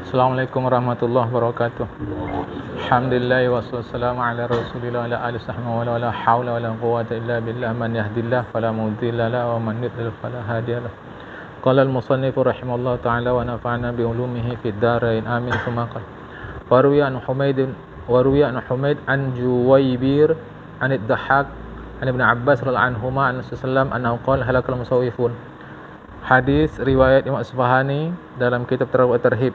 Assalamualaikum warahmatullahi wabarakatuh. Alhamdulillah wassalamu ala rasulillah ala alihi sahbihi wa la haula wa la quwwata illa billah man yahdillahu fala mudilla lahu wa man yudlil fala hadiya lahu. Qala al-musannif rahimallahu ta'ala wa nafa'ana bi ulumihi fid dharain amin tsumma qala wa ruwiya an Humaid an Juwaybir an ad-Dhahhak an Ibn Abbas radhiyallahu anhuma an sallallahu annahu qala halakal musawwifun. Hadis riwayat Imam Asbahani dalam kitab Tarhib.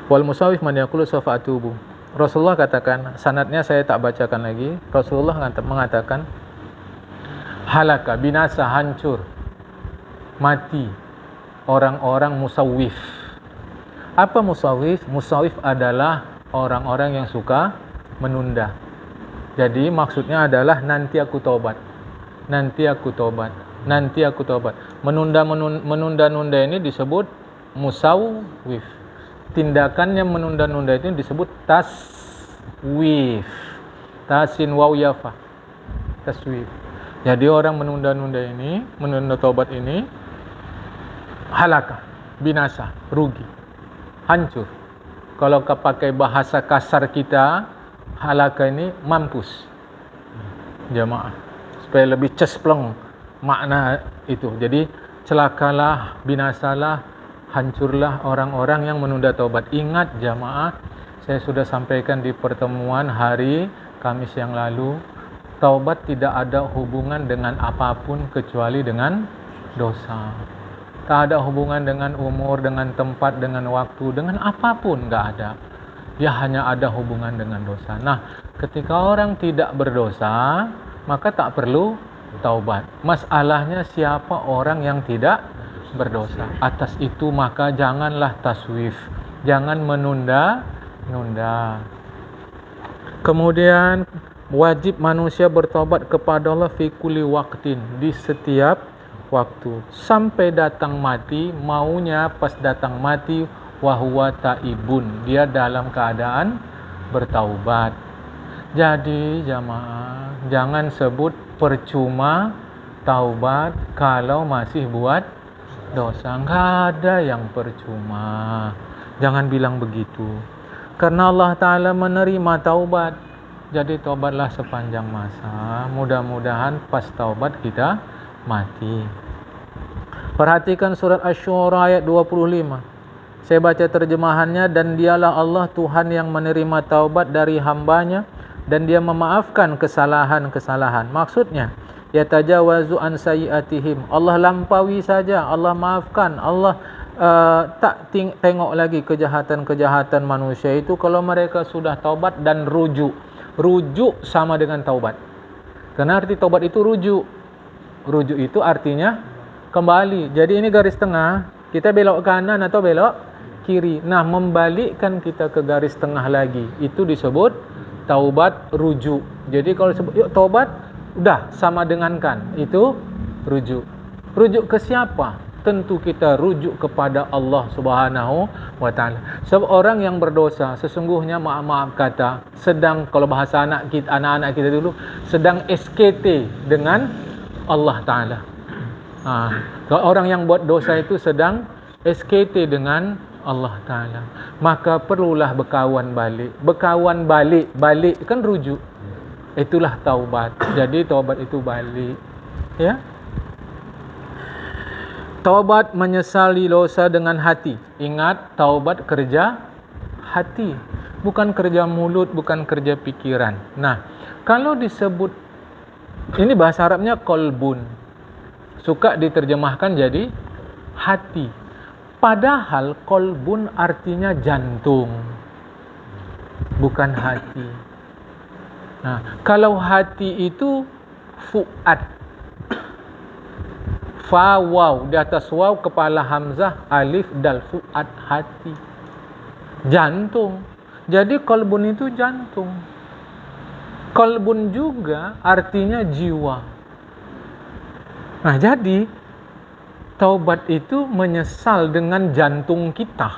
Wal musawif man yaqulu sawfa atubu. Rasulullah katakan, sanadnya saya tak bacakan lagi. Rasulullah mengatakan halaka, binasa, hancur, mati orang-orang musawif. Apa musawif? Musawif adalah orang-orang yang suka menunda. Jadi maksudnya adalah nanti aku tobat. Nanti aku tobat. Nanti aku tobat. Menunda-nunda ini disebut musawif. Tindakan yang menunda-nunda itu disebut taswif. Tasin waw yafa. Taswif. Jadi orang menunda-nunda ini, menunda tobat ini halaka, binasa, rugi, hancur. Kalau pakai bahasa kasar kita, halaka ini mampus. Jamaah. Supaya lebih cespleng makna itu. Jadi celakalah, binasalah, hancurlah orang-orang yang menunda taubat. Ingat jamaah, saya sudah sampaikan di pertemuan hari Kamis yang lalu, taubat tidak ada hubungan dengan apapun kecuali dengan dosa. Tak ada hubungan dengan umur, dengan tempat, dengan waktu, dengan apapun, enggak ada. Dia hanya ada hubungan dengan dosa. Nah, ketika orang tidak berdosa, maka tak perlu taubat. Masalahnya siapa orang yang tidak berdosa. Atas itu maka janganlah taswif, jangan menunda-nunda. Kemudian wajib manusia bertobat kepada Allah fi kulli waqtin, di setiap waktu, sampai datang mati. Maunya pas datang mati wahwa taibun, dia dalam keadaan bertaubat. Jadi jamaah, jangan sebut percuma taubat kalau masih buat dosa. Enggak ada yang percuma. Jangan bilang begitu. Karena Allah Ta'ala menerima taubat. Jadi taubatlah sepanjang masa. Mudah-mudahan pas taubat kita mati. Perhatikan surat Asy-Syu'ara ayat 25. Saya baca terjemahannya. Dan dialah Allah Tuhan yang menerima taubat dari hambanya, dan dia memaafkan kesalahan-kesalahan. Maksudnya, yatajawazu an sayyi'atihim, Allah lampaui saja, Allah maafkan. Allah tak tengok lagi kejahatan-kejahatan manusia itu kalau mereka sudah taubat dan rujuk. Rujuk sama dengan taubat. Karena arti taubat itu rujuk. Rujuk itu artinya kembali. Jadi ini garis tengah, kita belok kanan atau belok kiri. Nah, membalikkan kita ke garis tengah lagi, itu disebut taubat rujuk. Jadi kalau sebut yuk taubat, udah sama dengan kan, itu rujuk. Rujuk ke siapa? Tentu kita rujuk kepada Allah Subhanahu wa Ta'ala. Sebab orang yang berdosa sesungguhnya, maaf kata, sedang, kalau bahasa anak-anak kita dulu, sedang SKT dengan Allah Ta'ala. Kalau orang yang buat dosa itu sedang SKT dengan Allah Ta'ala, maka perlulah berkawan balik. Berkawan balik kan rujuk. Itulah taubat. Jadi taubat itu balik. Ya. Taubat menyesali dosa dengan hati. Ingat, taubat kerja hati, bukan kerja mulut, bukan kerja pikiran. Nah, kalau disebut, ini bahasa Arabnya kolbun, suka diterjemahkan jadi hati. Padahal kolbun artinya jantung, bukan hati. Nah, kalau hati itu fuad, fa waw, di atas waw kepala hamzah, alif dal, fuad, hati, jantung. Jadi kolbun itu jantung. Kolbun juga artinya jiwa. Nah, jadi taubat itu menyesal dengan jantung kita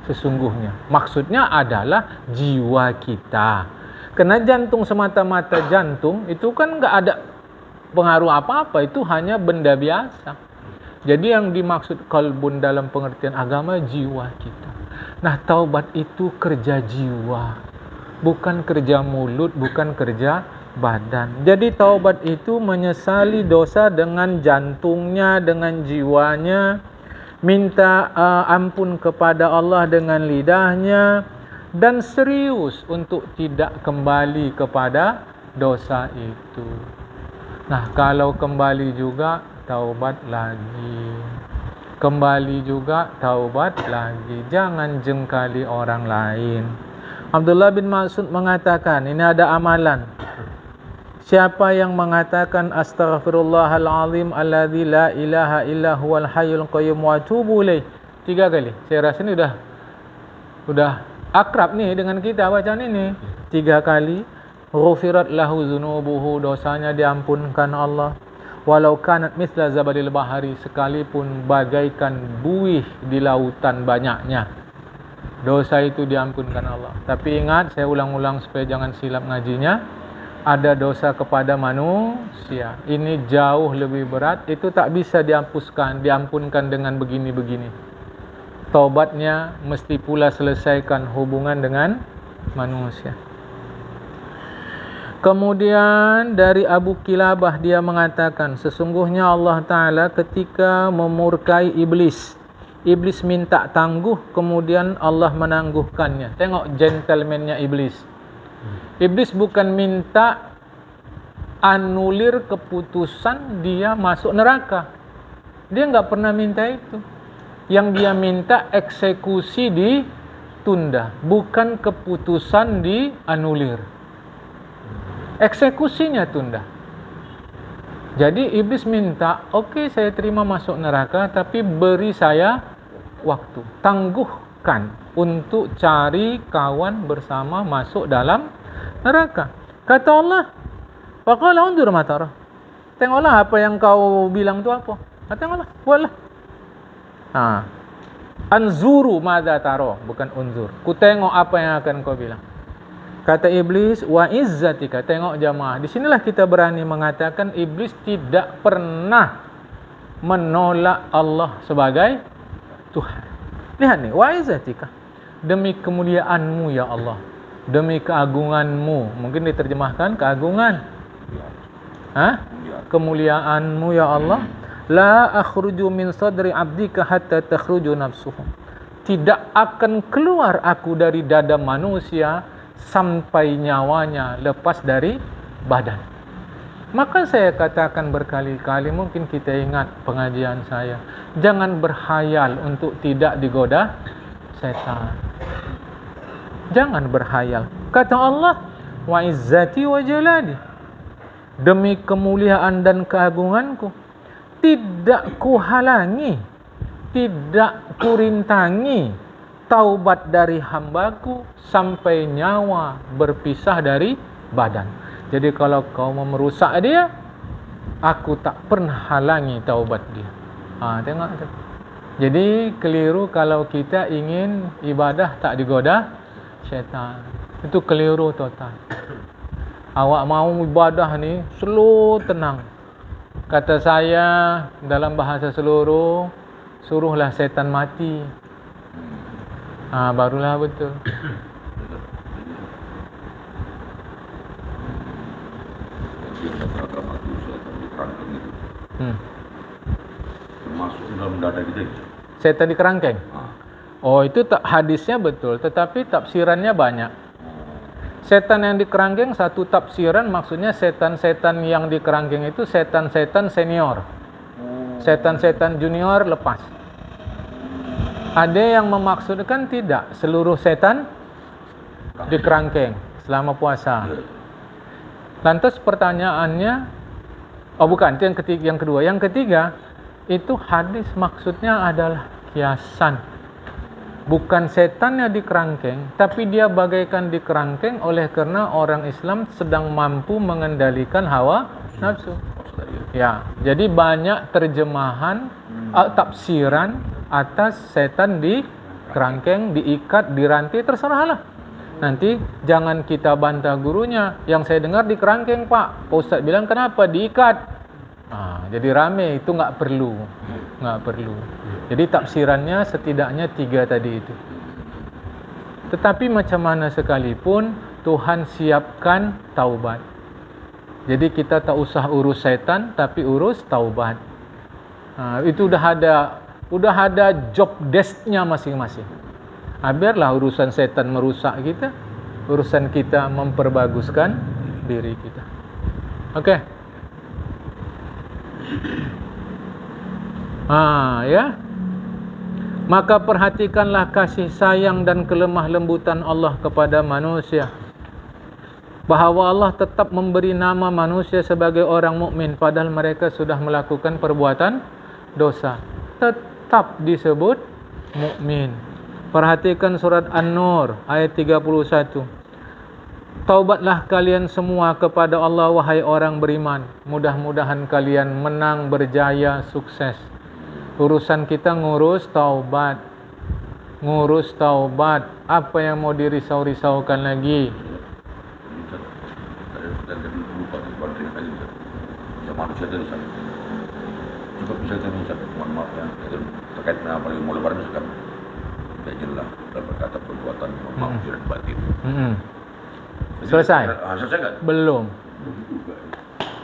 sesungguhnya. Maksudnya adalah jiwa kita. Karena jantung semata-mata jantung itu kan enggak ada pengaruh apa-apa, itu hanya benda biasa. Jadi yang dimaksud qalbun dalam pengertian agama jiwa kita. Nah, taubat itu kerja jiwa, bukan kerja mulut, bukan kerja badan. Jadi taubat itu menyesali dosa dengan jantungnya, dengan jiwanya, minta ampun kepada Allah dengan lidahnya, dan serius untuk tidak kembali kepada dosa itu. Nah, kalau kembali juga taubat lagi, kembali juga taubat lagi. Jangan jengkali orang lain. Abdullah bin Mas'ud mengatakan, ini ada amalan. Siapa yang mengatakan astaghfirullahalazim alladzi la ilaha illa huwal hayyul qayyum wa atubu ilaih 3 kali. Saya rasa ini udah akrab nih dengan kita bacaan ini. 3 kali, ghufirat lahu dzunubuhu, dosanya diampunkan Allah. Walau kanat misla zabadil bahari, sekalipun bagaikan buih di lautan banyaknya, dosa itu diampunkan Allah. Tapi ingat, saya ulang-ulang supaya jangan silap ngajinya, ada dosa kepada manusia. Ini jauh lebih berat, itu tak bisa diampunkan dengan begini-begini. Taubatnya mesti pula selesaikan hubungan dengan manusia. Kemudian dari Abu Kilabah dia mengatakan, sesungguhnya Allah Ta'ala ketika memurkai iblis, iblis minta tangguh, kemudian Allah menangguhkannya. Tengok gentlemannya iblis. Iblis bukan minta anulir keputusan dia masuk neraka. Dia enggak pernah minta itu. Yang dia minta eksekusi ditunda, bukan keputusan dianulir. Eksekusinya tunda. Jadi iblis minta, oke, saya terima masuk neraka, tapi beri saya waktu, tangguhkan untuk cari kawan bersama masuk dalam neraka. Kata Allah, faqala undur ma tara. Tengoklah apa yang kau bilang itu apa. Tengoklah, buatlah. Anzuru madza tara, bukan unzur. Ku tengok apa yang akan kau bilang. Kata iblis, wa izzatika, tengok jamaah. Di sinilah kita berani mengatakan iblis tidak pernah menolak Allah sebagai Tuhan. Lihat nih, wa izzatika, demi kemuliaanmu ya Allah, demi keagunganmu. Mungkin diterjemahkan keagungan. Kemuliaanmu ya Allah. La akhruju min sadri abdika hatta takhruju nafsuhu. Tidak akan keluar aku dari dada manusia sampai nyawanya lepas dari badan. Maka saya katakan berkali-kali, mungkin kita ingat pengajian saya, jangan berhayal untuk tidak digoda setan. Jangan berhayal. Kata Allah, wa izzati wa jalali, demi kemuliaan dan keagunganku, tidak kuhalangi, tidak kurintangi taubat dari hambaku sampai nyawa berpisah dari badan. Jadi kalau kau mau merusak dia, aku tak pernah halangi taubat dia. Tengok tu. Jadi keliru kalau kita ingin ibadah tak digoda syaitan. Itu keliru total. Awak mau ibadah ni slow, tenang. Kata saya dalam bahasa seluruh, suruhlah setan mati. Barulah betul. Termasuk dalam dada kita. Setan di kerangkeng. Oh, itu hadisnya betul, tetapi tafsirannya banyak. Setan yang di kerangkeng, satu tafsiran maksudnya setan-setan yang di kerangkeng itu setan-setan senior. Setan-setan junior lepas. Ada yang memaksudkan tidak, seluruh setan di kerangkeng selama puasa. Lantas pertanyaannya, bukan, itu yang kedua. Yang ketiga, itu hadis maksudnya adalah kiasan. Bukan setannya di kerangkeng, tapi dia bagaikan di kerangkeng oleh karena orang Islam sedang mampu mengendalikan hawa nafsu. Ya, jadi banyak terjemahan tafsiran atas setan di kerangkeng, diikat, dirantai, terserahlah. Nanti jangan kita bantah gurunya. Yang saya dengar di kerangkeng, Pak. Ustaz bilang kenapa diikat? Jadi rame itu nggak perlu. Jadi tafsirannya setidaknya 3 tadi itu. Tetapi macam mana sekalipun Tuhan siapkan taubat. Jadi kita tak usah urus setan, tapi urus taubat. Itu udah ada job desk-nya masing-masing. Biarlah urusan setan merusak kita, urusan kita memperbaguskan diri kita. Oke. Ya. Maka perhatikanlah kasih sayang dan kelemah lembutan Allah kepada manusia. Bahawa Allah tetap memberi nama manusia sebagai orang mukmin padahal mereka sudah melakukan perbuatan dosa. Tetap disebut mukmin. Perhatikan surat An-Nur ayat 31. Taubatlah kalian semua kepada Allah wahai orang beriman. Mudah-mudahan kalian menang, berjaya, sukses. Urusan kita ngurus taubat. Apa yang mau dirisau-risaukan lagi? Manusia itu cukup bisa kita minta mohon maaf ya terkait dengan apa yang mau lebaran sekarang jelas dan berkata perbuatan maaf dan batin. Selesai? Selesai nggak? Belum.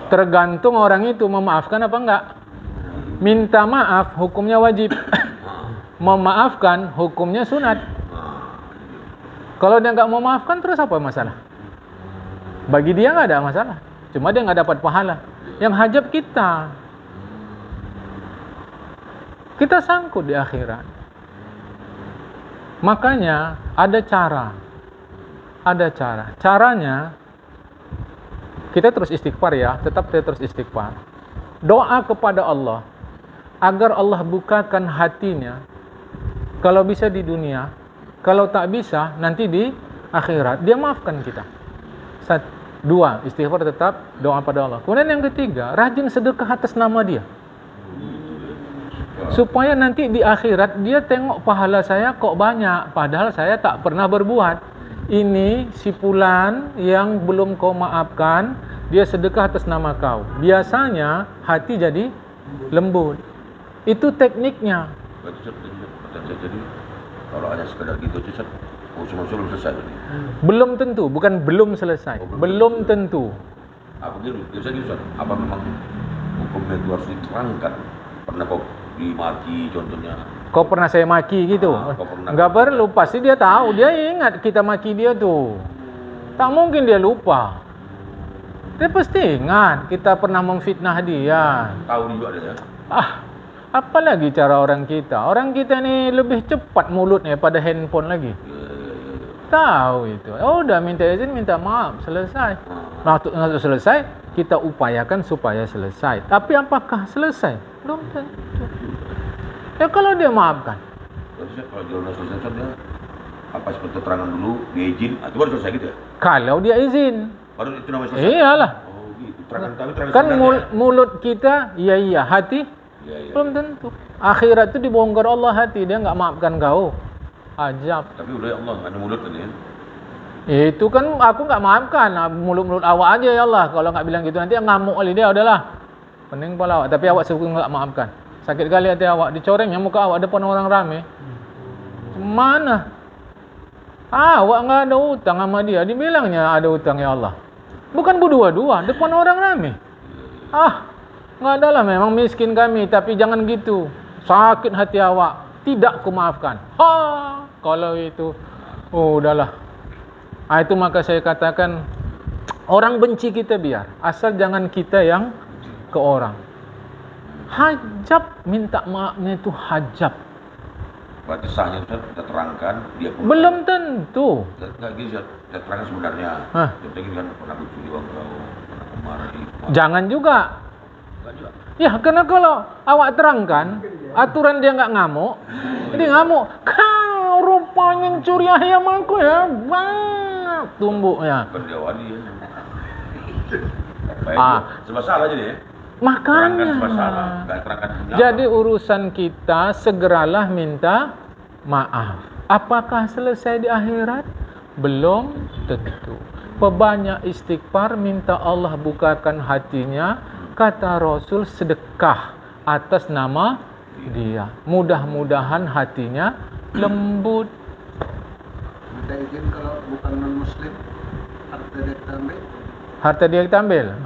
Tergantung orang itu memaafkan apa enggak. Minta maaf hukumnya wajib. Memaafkan hukumnya sunat. Kalau dia nggak mau maafkan terus apa masalah? Bagi dia nggak ada masalah. Cuma dia nggak dapat pahala. Yang hajab kita sangkut di akhirat. Makanya ada cara. Caranya kita terus istighfar ya, tetap kita terus istighfar. Doa kepada Allah agar Allah bukakan hatinya. Kalau bisa di dunia, kalau tak bisa nanti di akhirat dia maafkan kita. 2, istighfar tetap, doa pada Allah. Kemudian yang ketiga, rajin sedekah atas nama dia. Supaya nanti di akhirat dia tengok pahala saya kok banyak, padahal saya tak pernah berbuat. Ini si fulan yang belum kau maafkan, dia sedekah atas nama kau. Biasanya hati jadi lembut. Itu tekniknya. Jadi kalau hanya sekedar gitu Ustaz, belum selesai tadi. Belum tentu, bukan belum selesai. Belum tentu. Apa gitu, apa memang hukumnya itu harus diterangkan? Pernah kau dimaki contohnya? Kau pernah saya maki gitu? Enggak perlu, pasti dia tahu, dia ingat kita maki dia tuh. Tak mungkin dia lupa. Dia pasti ingat kita pernah memfitnah dia. Tahu juga dia. Apalagi cara orang kita. Orang kita ni lebih cepat mulutnya pada handphone lagi. Tahu itu. Udah minta izin, minta maaf, selesai. Waktu selesai, kita upayakan supaya selesai. Tapi apakah selesai? Belum tentu. Ya kalau dia maafkan. Kalau dia sudah selesai, dia apa seperti keterangan dulu, dia izin, itu baru selesai gitu ya? Kalau dia izin. Baru itu namanya selesai? Iyalah. Oh gitu, terangan kan mulut kita, iya, hati, belum tentu. Akhirat itu dibongkar Allah hati, dia nggak maafkan kau. Ajab. Tapi udah ya Allah, nggak ada mulut kan ya? Itu kan aku nggak maafkan, mulut-mulut awak aja ya Allah. Kalau nggak bilang gitu nanti ngamuk kali dia, udahlah. Pening pula awak, tapi awak suka nggak maafkan. Sakit kali hati awak, dicorengnya muka awak depan orang ramai. Mana? Awak nggak ada utang sama dia, dibilangnya ada utang ya Allah. Bukan berdua-dua, depan orang ramai. Nggak adalah, memang miskin kami, tapi jangan gitu. Sakit hati awak, tidak kumaafkan. Kalau itu, udahlah. Itu maka saya katakan, orang benci kita biar, asal jangan kita yang ke orang. Hajab, minta maafnya itu hajab. Berarti sahnya kita terangkan, dia pun belum tentu. Nggak gitu, kita terangkan sebenarnya. Kita gini kan, pernah mencuri uang kau, pernah kemari. Jangan juga. Nggak juga. Ya, karena kalau awak terangkan, aturan dia nggak ngamuk, dia ngamuk. Kau rupanya curi ayam aku ya, banget tumbuknya. Bukan dia wadi ya. Sebab salah jadi ya. Makanya. Terangkan. Jadi urusan kita segeralah minta maaf. Apakah selesai di akhirat? Belum tentu. Perbanyak istighfar, minta Allah bukakan hatinya. Kata Rasul, sedekah atas nama dia. Mudah-mudahan hatinya lembut. Ada izin kalau bukan non-muslim, harta dia kita ambil. Harta dia kita ambil.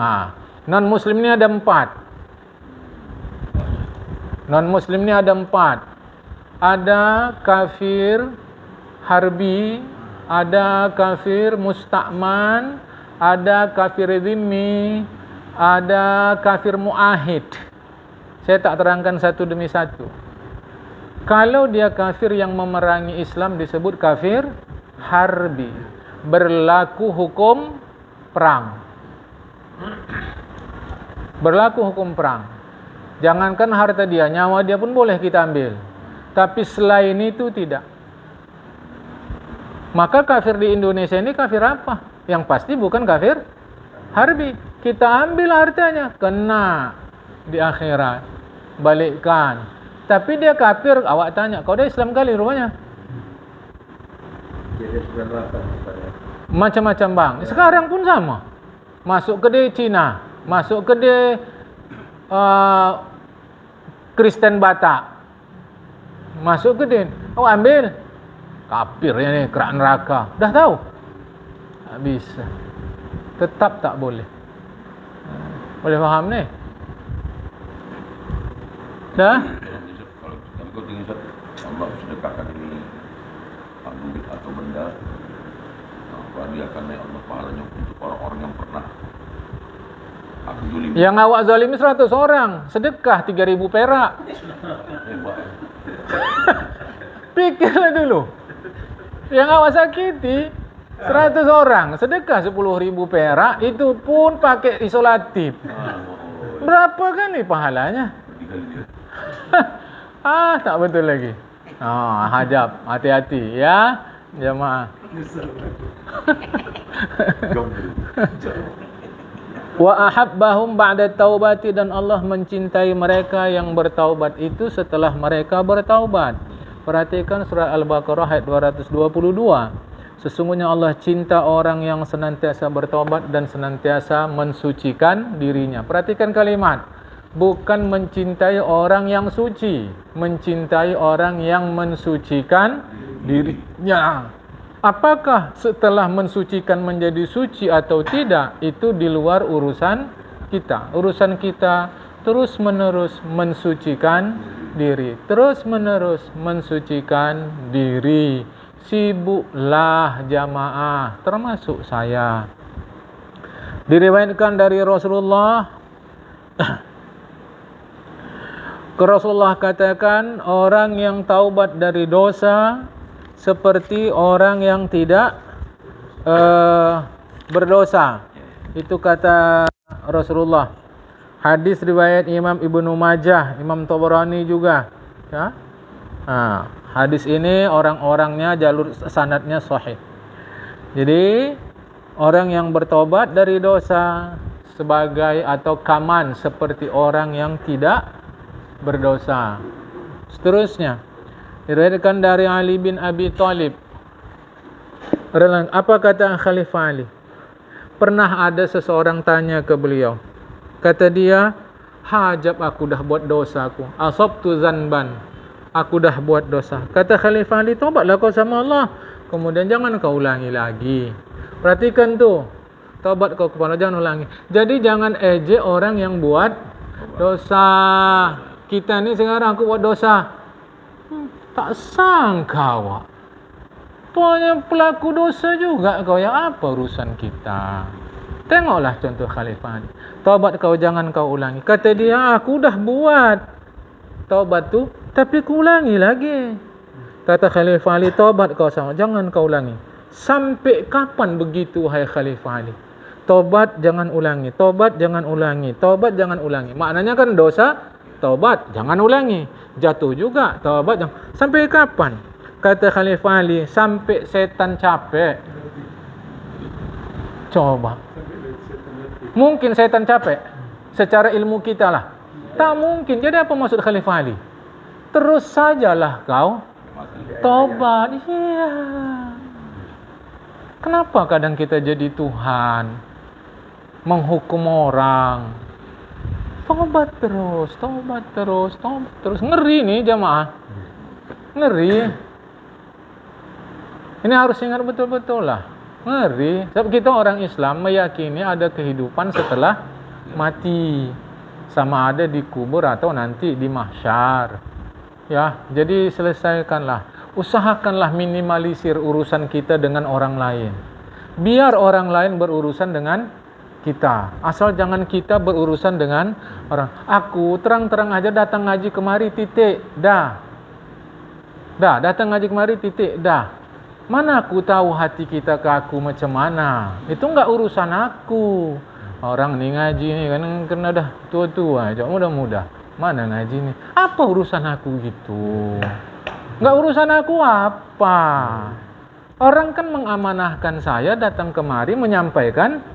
Non-muslim ni ada 4. Non-muslim ni ada 4. Ada kafir harbi, ada kafir musta'man, ada kafir zimmi, ada kafir muahid. Saya tak terangkan satu demi satu. Kalau dia kafir yang memerangi Islam disebut kafir harbi, berlaku hukum perang. Berlaku hukum perang. Jangankan harta dia, nyawa dia pun boleh kita ambil. Tapi selain itu tidak. Maka kafir di Indonesia ini kafir apa? Yang pasti bukan kafir harbi. Kita ambil hartanya, kena di akhirat, balikkan. Tapi dia kafir, awak tanya, kau dah Islam kali rupanya. Jadi berapa? Macam-macam bang. Sekarang pun sama. Masuk kedai Cina, masuk kedai Kristen Batak, masuk kedai, oh ambil. Kafirnya ni, kerak neraka. Dah tahu? Tak bisa. Tetap tak boleh. Boleh faham ni? Dah? Kalau kau tinggal Allah sedekahkan ini duit atau benda, dia akan naik Allah pahalanya untuk orang-orang yang pernah aku julim. Yang awak zalimi 100 orang, sedekah 3.000 perak. Hebat. Fikirlah dulu. Yang awak sakiti 100 orang, sedekah 10.000 perak, itu pun pakai isolatif. Berapa kali pahalanya? Tak betul lagi. Hajab, hati-hati ya jemaah. Wa ahabbahum ba'da taubati, dan Allah mencintai mereka yang bertaubat itu setelah mereka bertaubat. Perhatikan surah Al-Baqarah ayat 222. Sesungguhnya Allah cinta orang yang senantiasa bertaubat dan senantiasa mensucikan dirinya. Perhatikan kalimat. Bukan mencintai orang yang suci, mencintai orang yang mensucikan dirinya. Apakah setelah mensucikan menjadi suci atau tidak, itu di luar urusan kita. Urusan kita terus-menerus mensucikan diri, terus-menerus mensucikan diri. Sibuklah jamaah, termasuk saya. Diriwayatkan dari Rasulullah, Rasulullah katakan, orang yang taubat dari dosa seperti orang yang tidak berdosa. Itu kata Rasulullah. Hadis riwayat Imam Ibnu Majah, Imam Tabarani juga. Ya? Hadis ini orang-orangnya, jalur sanadnya sahih. Jadi orang yang bertobat dari dosa sebagai atau kaman seperti orang yang tidak berdosa. Seterusnya diriwayatkan dari Ali bin Abi Thalib. Apa kata Khalifah Ali? Pernah ada seseorang tanya ke beliau. Kata dia, hajab aku dah buat dosa aku. Asabtu zanban. Aku dah buat dosa. Kata Khalifah Ali, taubatlah kau sama Allah. Kemudian jangan kau ulangi lagi. Perhatikan tu. Taubat kau kepada Allah, jangan ulangi. Jadi jangan ejek orang yang buat dosa. Kita ni sekarang aku buat dosa. Tak sangka awak. Pokoknya pelaku dosa juga kau, yang apa urusan kita? Tengoklah contoh Khalifah Ali. Taubat kau, jangan kau ulangi. Kata dia, aku dah buat taubat tu, tapi ku ulangi lagi. Kata Khalifah Ali, taubat kau sama, jangan kau ulangi. Sampai kapan begitu, hai Khalifah Ali? Taubat jangan ulangi, taubat jangan ulangi, taubat jangan ulangi. Maknanya kan dosa, taubat jangan ulangi. Jatuh juga, taubat jangan. Sampai kapan? Kata Khalifah Ali, sampai setan capek. Coba. Mungkin setan capek secara ilmu kita lah. Tak mungkin. Jadi apa maksud Khalifah Ali? Terus sajalah kau taubat. Iya. Kenapa kadang kita jadi Tuhan, menghukum orang? Tobat terus, tobat terus, tobat terus. Ngeri nih jamaah. Ngeri. Ini harus ingat betul-betul lah. Ngeri. Sebab kita orang Islam meyakini ada kehidupan setelah mati. Sama ada di kubur atau nanti di mahsyar. Ya, jadi selesaikanlah. Usahakanlah minimalisir urusan kita dengan orang lain. Biar orang lain berurusan dengan kita. Asal jangan kita berurusan dengan orang. Aku terang-terang aja datang ngaji kemari, titik. Dah, datang ngaji kemari, titik. Dah. Mana aku tahu hati kita ke aku macam mana. Itu enggak urusan aku. Orang ni ngaji ni kan kena dah tua-tua aja, muda-muda. Mana ngaji ni? Apa urusan aku gitu? Enggak urusan aku apa? Orang kan mengamanahkan saya datang kemari menyampaikan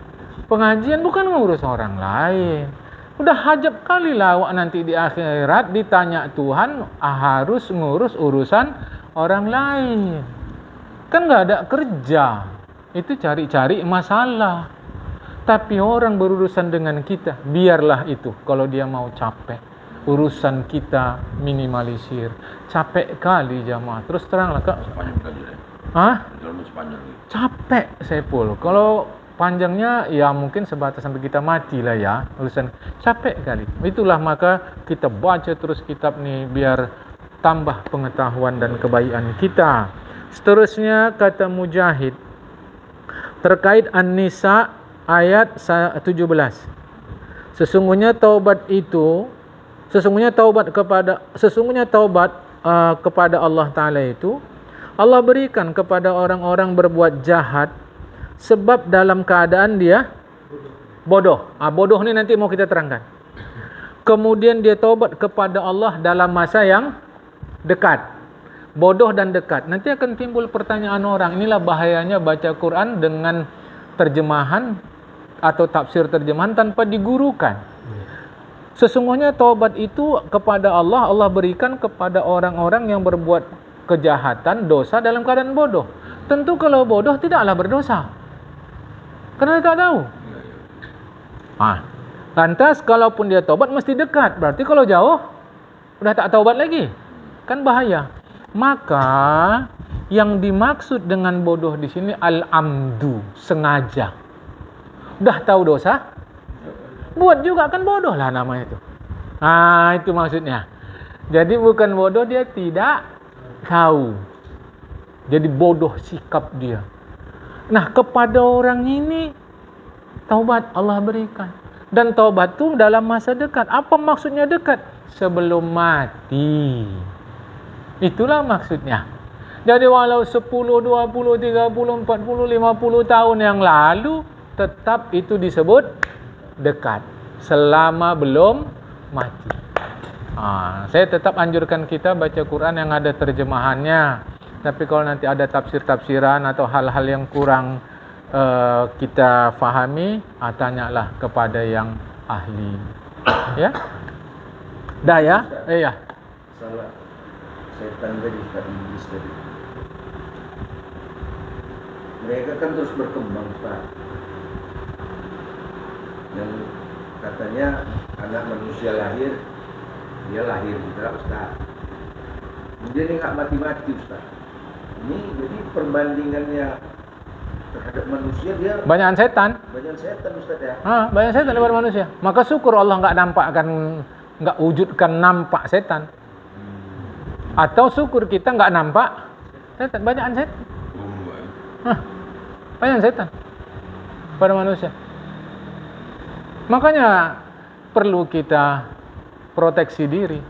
pengajian, bukan ngurus orang lain. Udah hajab kali lah awak nanti di akhirat ditanya Tuhan harus ngurus urusan orang lain. Kan nggak ada kerja. Itu cari-cari masalah. Tapi orang berurusan dengan kita, biarlah itu kalau dia mau capek. Urusan kita minimalisir. Capek kali jamaah. Terus teranglah Kak. Sepanjang kali deh. Hah? Terlalu sepanjang nih. Capek Saiful. Kalau panjangnya ya mungkin sebatas sampai kita mati lah ya. Urusan capek kali. Itulah maka kita baca terus kitab nih biar tambah pengetahuan dan kebaikan kita. Seterusnya kata Mujahid terkait An-Nisa ayat 17. Sesungguhnya taubat kepada Allah Ta'ala itu Allah berikan kepada orang-orang berbuat jahat sebab dalam keadaan dia bodoh. Bodoh ni nanti mau kita terangkan. Kemudian dia taubat kepada Allah dalam masa yang dekat. Bodoh dan dekat. Nanti akan timbul pertanyaan orang. Inilah bahayanya baca Quran dengan terjemahan atau tafsir terjemahan tanpa digurukan. Sesungguhnya taubat itu kepada Allah, Allah berikan kepada orang-orang yang berbuat kejahatan, dosa dalam keadaan bodoh. Tentu kalau bodoh tidaklah berdosa. Karena dia tak tahu. Lantas kalaupun dia taubat mesti dekat. Berarti kalau jauh udah tak taubat lagi. Kan bahaya. Maka yang dimaksud dengan bodoh di sini al-amdu, sengaja. Udah tahu dosa, buat juga kan bodoh lah namanya itu. Itu maksudnya. Jadi bukan bodoh, dia tidak tahu. Jadi bodoh sikap dia. Nah, kepada orang ini taubat Allah berikan. Dan taubat itu dalam masa dekat. Apa maksudnya dekat? Sebelum mati. Itulah maksudnya. Jadi walau 10, 20, 30, 40, 50 tahun yang lalu, tetap itu disebut dekat. Selama belum mati. Saya tetap anjurkan kita baca Quran yang ada terjemahannya. Tapi kalau nanti ada tafsir-tafsiran atau hal-hal yang kurang kita fahami, tanyalah kepada yang ahli. Ya? Dah ya? Ya. Salah. Setan tadi, iblis tadi. Mereka kan terus berkembang, Pak. Yang katanya anak manusia lahir, dia lahir juga, Ustaz. Dia ini nggak mati-mati, Ustaz. Ini jadi perbandingannya terhadap manusia dia Banyakan setan. banyak setan, Ustaz ya. Banyak setan daripada manusia. Maka syukur Allah nggak wujudkan nampak setan. Atau syukur kita nggak nampak setan. Banyakan setan. Banyak setan pada manusia. Makanya perlu kita proteksi diri.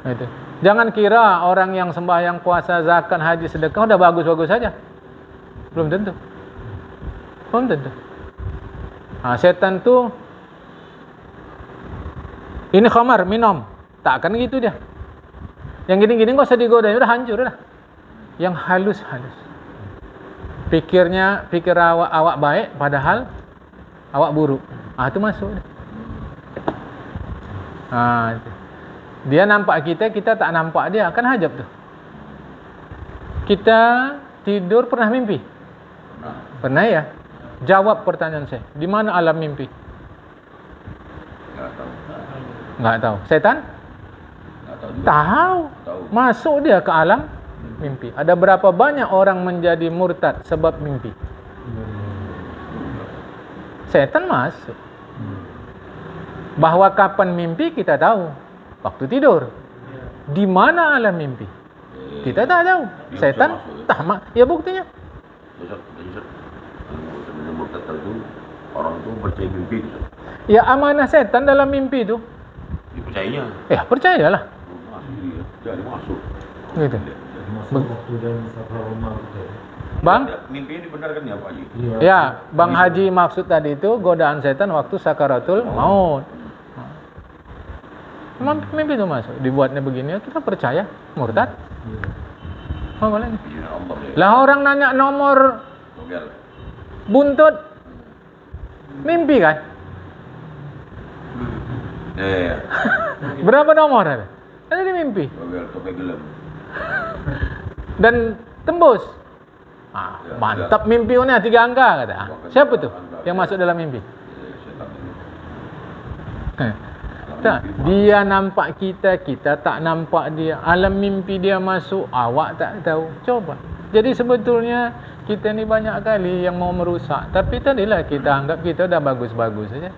Itu. Jangan kira orang yang sembahyang, puasa, zakat, haji, sedekah udah bagus-bagus saja. Belum tentu. Belum tentu. Setan tuh ini khamar, minum. Tak akan gitu dia. Yang gini-gini nggak usah digodain, udah hancur udah. Yang halus-halus. Pikir awak baik padahal awak buruk. Itu masuk. Dia nampak kita tak nampak dia, akan hajab tuh. Kita tidur pernah mimpi? Pernah ya? Jawab pertanyaan saya. Di mana alam mimpi? Nggak tahu. Setan? Nggak tahu juga. Tahu. Tahu. Masuk dia ke alam mimpi. Ada berapa banyak orang menjadi murtad sebab mimpi? Setan masuk. Bahwa kapan mimpi kita tahu. Waktu tidur. Di mana alam mimpi? Kita tak tahu. Dia Setan bisa masuk, tak. Ya buktinya. Ustaz, sebenarnya murtad itu orang itu percaya mimpi itu. Ya amanah setan dalam mimpi itu. Dipercayanya. Ya percayalah. Masuk dia. Jadi masuk. Gitu. Masuk waktu dalam safar Roma gitu. Bang? Mimpi ini dibenarkan ya Pak Haji? Iya. Ya, Bang Haji maksud tadi itu godaan setan waktu sakaratul maut. Memang mimpi itu masuk. Dibuatnya begini, ya kita percaya. Murtad. Iya. Oh, boleh. Izin Allah ya. Lah orang nanya nomor Togel. buntut. Mimpi kan? Ya. Berapa nomor ada? Ada di mimpi. Togel gelem. Dan tembus. Ah, Ya, mantap mimpinya 3 angka kata. Ah, siapa tuh yang masuk dalam mimpi? Setan itu. Tak, dia nampak kita, kita tak nampak dia. Alam mimpi dia masuk, awak tak tahu. Coba. Jadi sebetulnya kita ni banyak kali yang mau merusak. Tapi tadilah kita anggap kita dah bagus-bagus saja.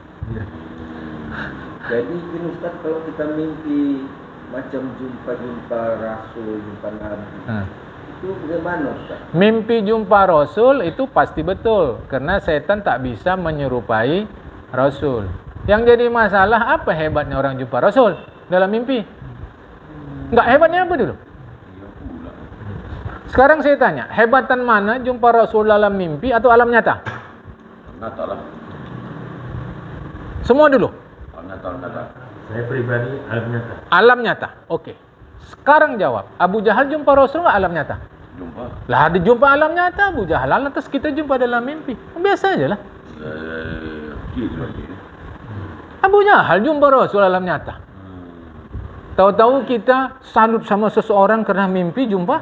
Jadi gini Ustaz, kalau kita mimpi macam jumpa Rasul, jumpa Nabi, itu bagaimana Ustaz? Mimpi jumpa Rasul itu pasti betul. Karena setan tak bisa menyerupai Rasul. Yang jadi masalah apa hebatnya orang jumpa Rasul dalam mimpi? Enggak hebatnya apa dulu? Sekarang saya tanya, hebatan mana jumpa Rasul dalam mimpi atau alam nyata? Nyata lah. Semua dulu. Nyata. Saya pribadi alam nyata. Alam nyata. Oke. Sekarang jawab, Abu Jahal jumpa Rasul enggak alam nyata? Jumpa. Lah ada jumpa alam nyata Abu Jahal, lantas kita jumpa dalam mimpi. Biasa aja lah. Gitu lagi. Abu Jahal jumpa Rasul alam nyata. Tahu-tahu kita salut sama seseorang karena mimpi jumpa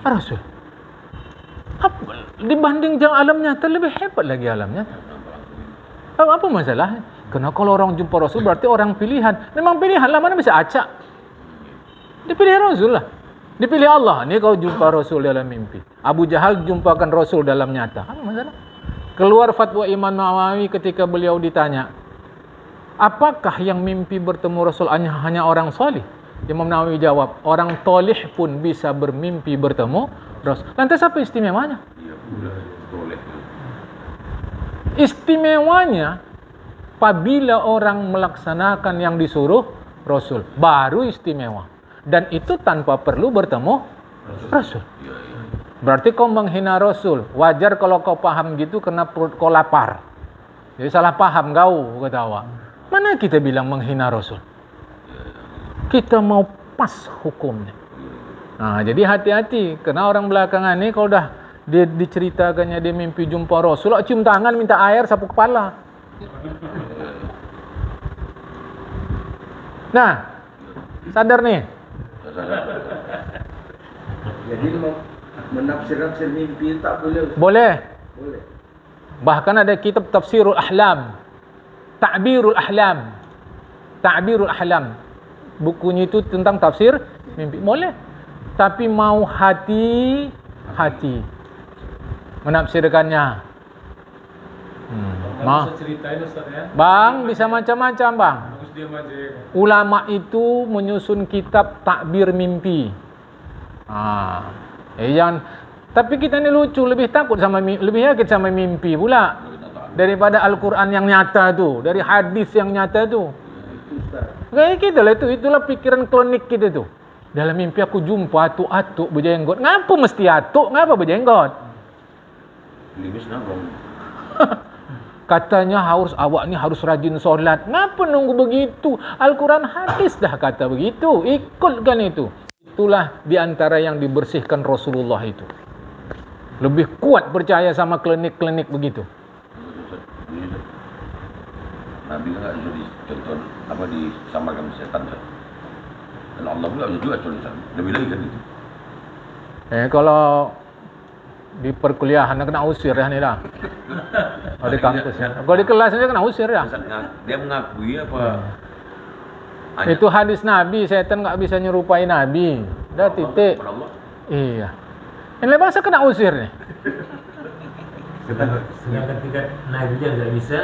Rasul. Dibanding yang alam nyata lebih hebat lagi alam nyata. Apa masalahnya? Karena kalau orang jumpa Rasul berarti orang pilihan. Memang pilihan lah, mana bisa acak. Dipilih Rasul lah. Dipilih Allah. Ini kau jumpa Rasul dalam mimpi. Abu Jahal jumpakan Rasul dalam nyata. Apa masalah? Keluar fatwa Imam Nawawi ketika beliau ditanya, apakah yang mimpi bertemu Rasul hanya orang soleh? Imam Nawawi jawab, orang toleh pun bisa bermimpi bertemu Rasul. Lantas apa istimewanya? Iya, boleh. Istimewanya apabila orang melaksanakan yang disuruh Rasul, baru istimewa. Dan itu tanpa perlu bertemu Rasul. Iya. Berarti kau menghina Rasul. Wajar kalau kau paham gitu karena perut kau lapar. Jadi salah paham kau, kata awak. Mana kita bilang menghina Rasul? Kita mau pas hukumnya. Nah, jadi hati-hati. Karena orang belakangan ni kalau dah dia diceritakannya dia mimpi jumpa Rasul, cium tangan minta air sapu kepala. Nah, sadar nih. Jadi menafsir mimpi tak boleh Ustaz? Boleh. Boleh. Bahkan ada kitab Tafsirul Ahlam. Ta'birul Ahlam. Ta'birul Ahlam. Bukunya itu tentang tafsir mimpi. Boleh. Tapi mau hati-hati menafsirkannya. Bisa ceritain Ustaz ya. Bang, bisa macam-macam bang. Bagus diam aja ya. Ulama itu menyusun kitab takbir mimpi. Jangan. Tapi kita ni lucu, lebih yakin sama mimpi pula daripada Al-Quran yang nyata tu, dari hadis yang nyata tu. Kayak kita lah itu, itulah pikiran klinik kita tu. Dalam mimpi aku jumpa atuk berjenggot. Ngapa mesti atuk? Ngapa berjenggot? Limis nabong. Katanya awak ni harus rajin solat. Ngapa nunggu begitu? Al-Quran hadis dah kata begitu. Ikutkan itu. Itulah di antara yang dibersihkan Rasulullah itu. Lebih kuat percaya sama klinik-klinik begitu. Nabi kan bisa dicontoh disamarkan setan kan. Dan Allah pula bisa juga contoh. Lebih lagi kan itu. Kalau di perkuliahan kena usir ya ni dah. Kalau di kampus ya. Kalau di kelas saja kena usir ya. Dia mengakui apa Hanya Itu hadis Nabi, setan nggak bisa nyerupai Nabi. Dah titik. kepada Allah. Iya. Ini masa kena usir nih. Sedangkan tingkat Nabi dia nggak bisa.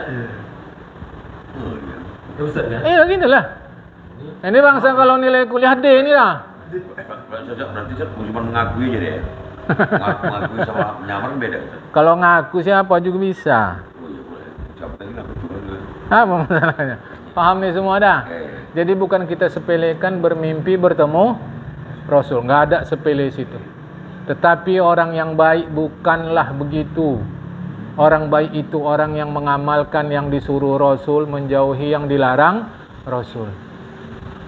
Oh, iya. Ya Ustaz kan? Iya gitulah. Ini bangsa kalau nilai kuliah D ini lah. Berarti saya cuma mengakui aja deh. Mengakui sama menyamar beda. Ustaz. Kalau ngaku siapa juga bisa. Oh iya boleh. Siapa lagi ngaku juga. Apa masalahnya? Paham nih semua dah. Oke. Jadi bukan kita sepelekan bermimpi bertemu Rasul. Nggak ada sepele situ. Tetapi orang yang baik bukanlah begitu. Orang baik itu orang yang mengamalkan yang disuruh Rasul, menjauhi yang dilarang Rasul.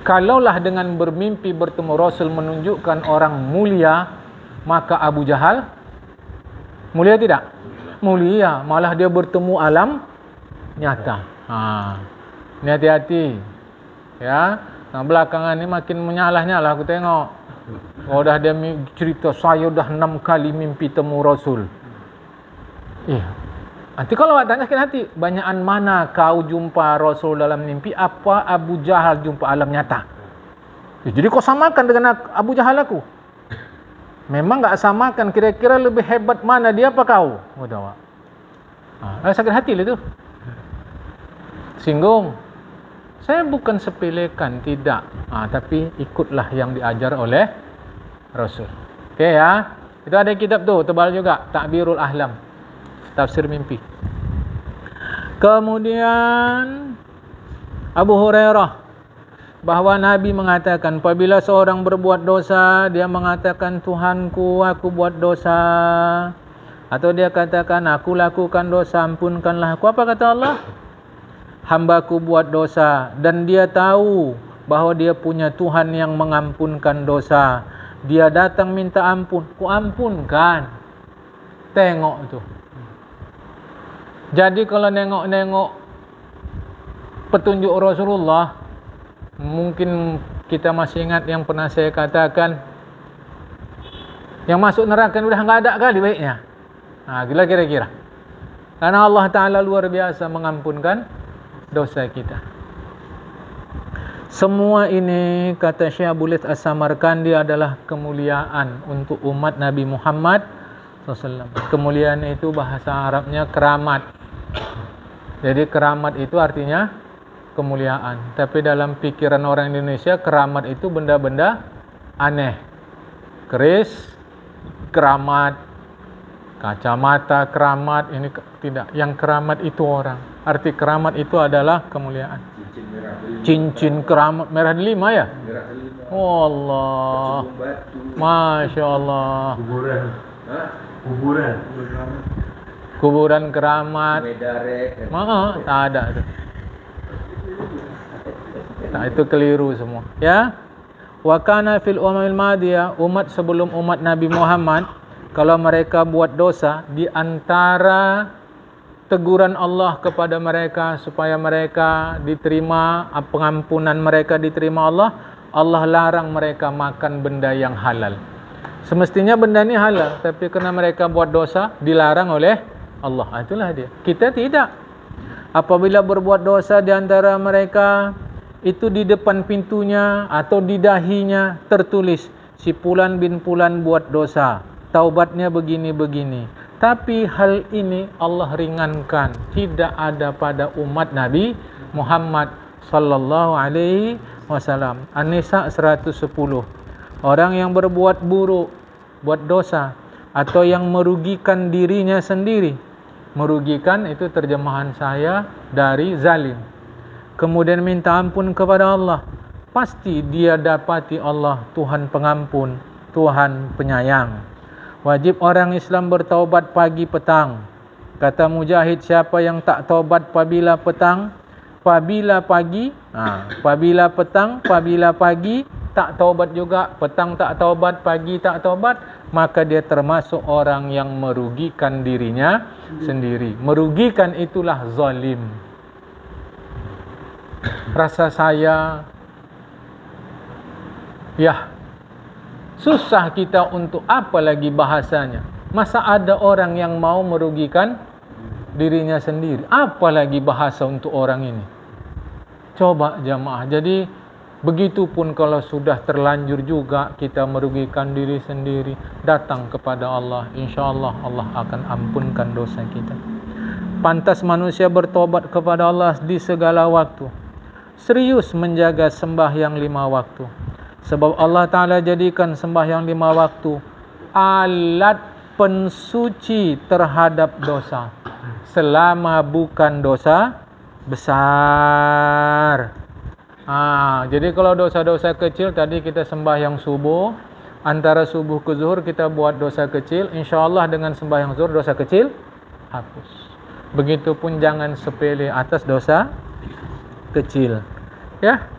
Kalaulah dengan bermimpi bertemu Rasul menunjukkan orang mulia, maka Abu Jahal mulia tidak? Mulia, malah dia bertemu alam nyata. Ini hati-hati. Ya, nah belakangan ini makin menyalah-nyalah aku tengok. Oh, dah dia cerita saya dah 6 kali mimpi temu Rasul. Nanti kalau awak tanya sakit hati, banyakan mana kau jumpa Rasul dalam mimpi, apa Abu Jahal jumpa alam nyata? Jadi kau samakan dengan Abu Jahal aku. Memang enggak samakan, kira-kira lebih hebat mana dia apa kau? Kata awak. Sakit hati lah tu. Singgung. Saya bukan sepelekan, tidak. Tapi ikutlah yang diajar oleh Rasul. Okey ya. Itu ada kitab tu, tebal juga, Ta'birul Ahlam. Tafsir mimpi. Kemudian Abu Hurairah bahawa Nabi mengatakan apabila seorang berbuat dosa, dia mengatakan Tuhanku, aku buat dosa. Atau dia katakan aku lakukan dosa, ampunkanlah aku. Apa kata Allah? Hambaku buat dosa dan dia tahu bahawa dia punya Tuhan yang mengampunkan dosa. Dia datang minta ampun, ku ampunkan. Tengok tu. Jadi kalau nengok-nengok petunjuk Rasulullah, mungkin kita masih ingat yang pernah saya katakan, yang masuk neraka sudah enggak ada kali baiknya. Gila kira-kira. Karena Allah Ta'ala luar biasa mengampunkan dosa kita. Semua ini kata Syekh Abul As-Samarkandi adalah kemuliaan untuk umat Nabi Muhammad SAW. Kemuliaan itu bahasa Arabnya keramat. Jadi keramat itu artinya kemuliaan. Tapi dalam pikiran orang Indonesia keramat itu benda-benda aneh. Keris, keramat, kacamata keramat, ini tidak. Yang keramat itu orang. Arti keramat itu adalah kemuliaan. Cincin keramat merah delima ya? Merah delima. Oh Allah. Batu. Masya Allah. Kuburan. Hah? Kuburan. Kuburan keramat. Medare. Tak ada tu. Tak, itu keliru semua. Ya. Wa kana fil umamil madiyah, umat sebelum umat Nabi Muhammad, kalau mereka buat dosa, di antara teguran Allah kepada mereka supaya mereka diterima, pengampunan mereka diterima Allah, Allah larang mereka makan benda yang halal. Semestinya benda ni halal, tapi kerana mereka buat dosa, dilarang oleh Allah. Itulah dia. Kita tidak. Apabila berbuat dosa di antara mereka, itu di depan pintunya atau di dahinya tertulis, si Fulan bin Fulan buat dosa, taubatnya begini-begini. Tapi hal ini Allah ringankan, tidak ada pada umat Nabi Muhammad sallallahu alaihi wasallam. An-Nisa 110. Orang yang berbuat buruk, buat dosa atau yang merugikan dirinya sendiri. Merugikan itu terjemahan saya dari zalim. Kemudian minta ampun kepada Allah. Pasti dia dapati Allah Tuhan pengampun, Tuhan penyayang. Wajib orang Islam bertaubat pagi petang. Kata Mujahid, siapa yang tak taubat pabila petang, pabila pagi, pabila petang, pabila pagi tak taubat juga, petang tak taubat, pagi tak taubat, maka dia termasuk orang yang merugikan dirinya sendiri. Merugikan itulah zalim. Rasa saya, susah kita untuk apa lagi bahasanya. Masa ada orang yang mau merugikan dirinya sendiri, apa lagi bahasa untuk orang ini? Coba jamaah. Jadi Begitupun kalau sudah terlanjur juga kita merugikan diri sendiri, datang kepada Allah, insya-Allah Allah akan ampunkan dosa kita. Pantas manusia bertobat kepada Allah di segala waktu. Serius menjaga sembahyang 5 waktu. Sebab Allah Ta'ala jadikan sembahyang 5 waktu alat pensuci terhadap dosa, selama bukan dosa besar. Jadi kalau dosa-dosa kecil tadi kita sembahyang subuh, antara subuh ke zuhur kita buat dosa kecil, insya-Allah dengan sembahyang zuhur dosa kecil hapus. Begitupun jangan sepele atas dosa kecil. Ya.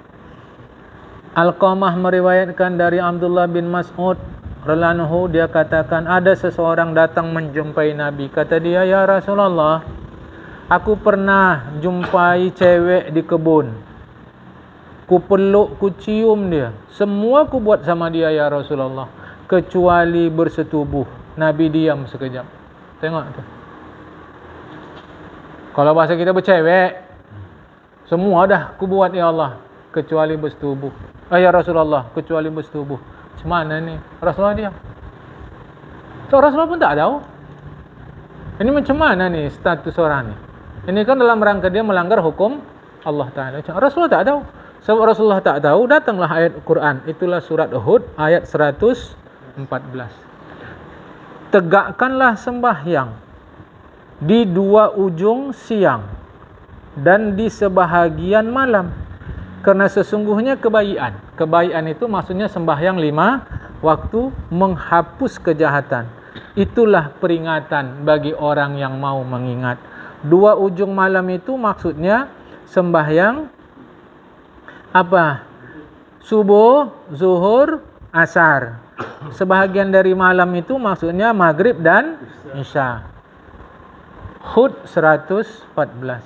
Alqamah meriwayatkan dari Abdullah bin Mas'ud radhiyallahu anhu, dia katakan ada seseorang datang menjumpai Nabi. Kata dia, "Ya Rasulullah, aku pernah jumpai cewek di kebun. Ku peluk, ku cium dia. Semua ku buat sama dia ya Rasulullah, kecuali bersetubuh." Nabi diam sekejap. Tengok tu. Kalau bahasa kita bercewek, semua dah ku buat ya Allah, kecuali bersetubuh. Ya Rasulullah, kecuali bersetubuh. Macam mana ni? Rasulullah diam. So Rasulullah pun tak tahu. Ini macam mana ni status orang ni? Ini kan dalam rangka dia melanggar hukum Allah Ta'ala. Rasulullah tak tahu. Sebab Rasulullah tak tahu, datanglah ayat Quran. Itulah surat Uhud ayat 114. Tegakkanlah sembahyang di 2 ujung siang dan di sebahagian malam. Kerana sesungguhnya kebaikan itu maksudnya sembahyang 5 waktu menghapus kejahatan. Itulah peringatan bagi orang yang mau mengingat. 2 ujung malam itu maksudnya sembahyang apa? Subuh, zuhur, asar. Sebahagian dari malam itu maksudnya maghrib dan isya. Hud 114.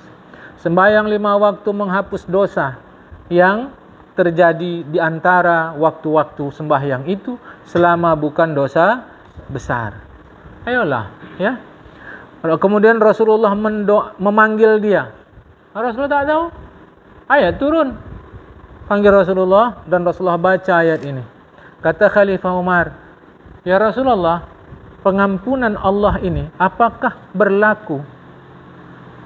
Sembahyang 5 waktu menghapus dosa yang terjadi di antara waktu-waktu sembahyang itu selama bukan dosa besar. Ayolah, ya. Kemudian Rasulullah memanggil dia. Rasulullah tak tahu. Ayat turun. Panggil Rasulullah dan Rasulullah baca ayat ini. Kata Khalifah Umar, "Ya Rasulullah, pengampunan Allah ini apakah berlaku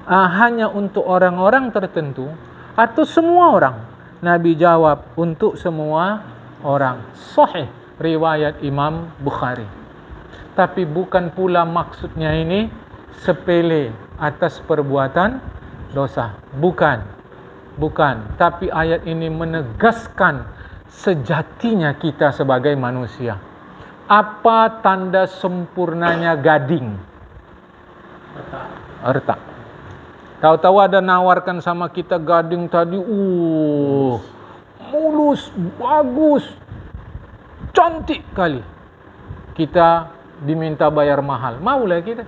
hanya untuk orang-orang tertentu atau semua orang?" Nabi jawab, untuk semua orang. Sahih riwayat Imam Bukhari. Tapi bukan pula maksudnya ini sepele atas perbuatan dosa. Bukan. Tapi ayat ini menegaskan sejatinya kita sebagai manusia. Apa tanda sempurnanya gading? Retak. Tahu-tahu ada nawarkan sama kita gading tadi, mulus, bagus, cantik kali. Kita diminta bayar mahal. Maulah kita.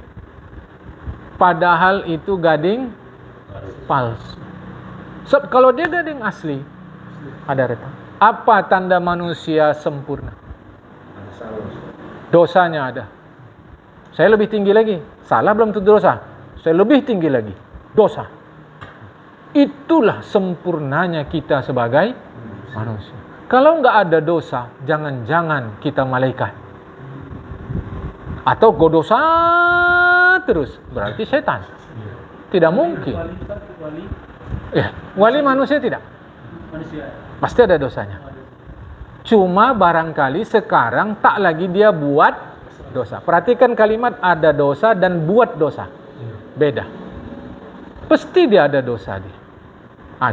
Padahal itu gading palsu. Sebab kalau dia gading asli, ada retak. Apa tanda manusia sempurna? Dosanya ada. Saya lebih tinggi lagi. Salah belum tentu dosa. Saya lebih tinggi lagi. Dosa. Itulah sempurnanya kita sebagai manusia. Kalau enggak ada dosa, jangan-jangan kita malaikat. Atau dosa terus, berarti setan. Tidak mungkin. Wali manusia tidak? Pasti ada dosanya. Cuma barangkali sekarang tak lagi dia buat dosa. Perhatikan kalimat ada dosa dan buat dosa. Beda. Pasti dia ada dosa dia.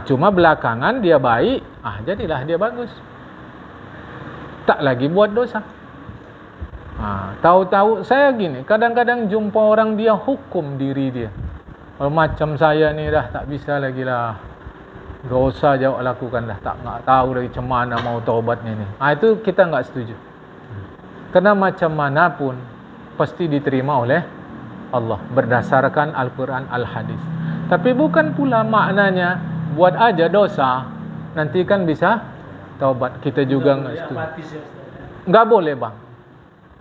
Cuma belakangan dia baik, jadilah dia bagus. Tak lagi buat dosa. Tahu-tahu saya gini, kadang-kadang jumpa orang dia hukum diri dia. Kalau macam saya ni dah tak bisa lagi lah. Dosa jauh lakukan dah. Tak tahu lagi macam mana mau taubatnya ni. Itu kita enggak setuju. Kerana macam manapun pasti diterima oleh Allah berdasarkan Al-Quran, Al-Hadis. Tapi bukan pula maknanya buat aja dosa nanti kan bisa taubat. Kita juga enggak setuju. Enggak boleh bang.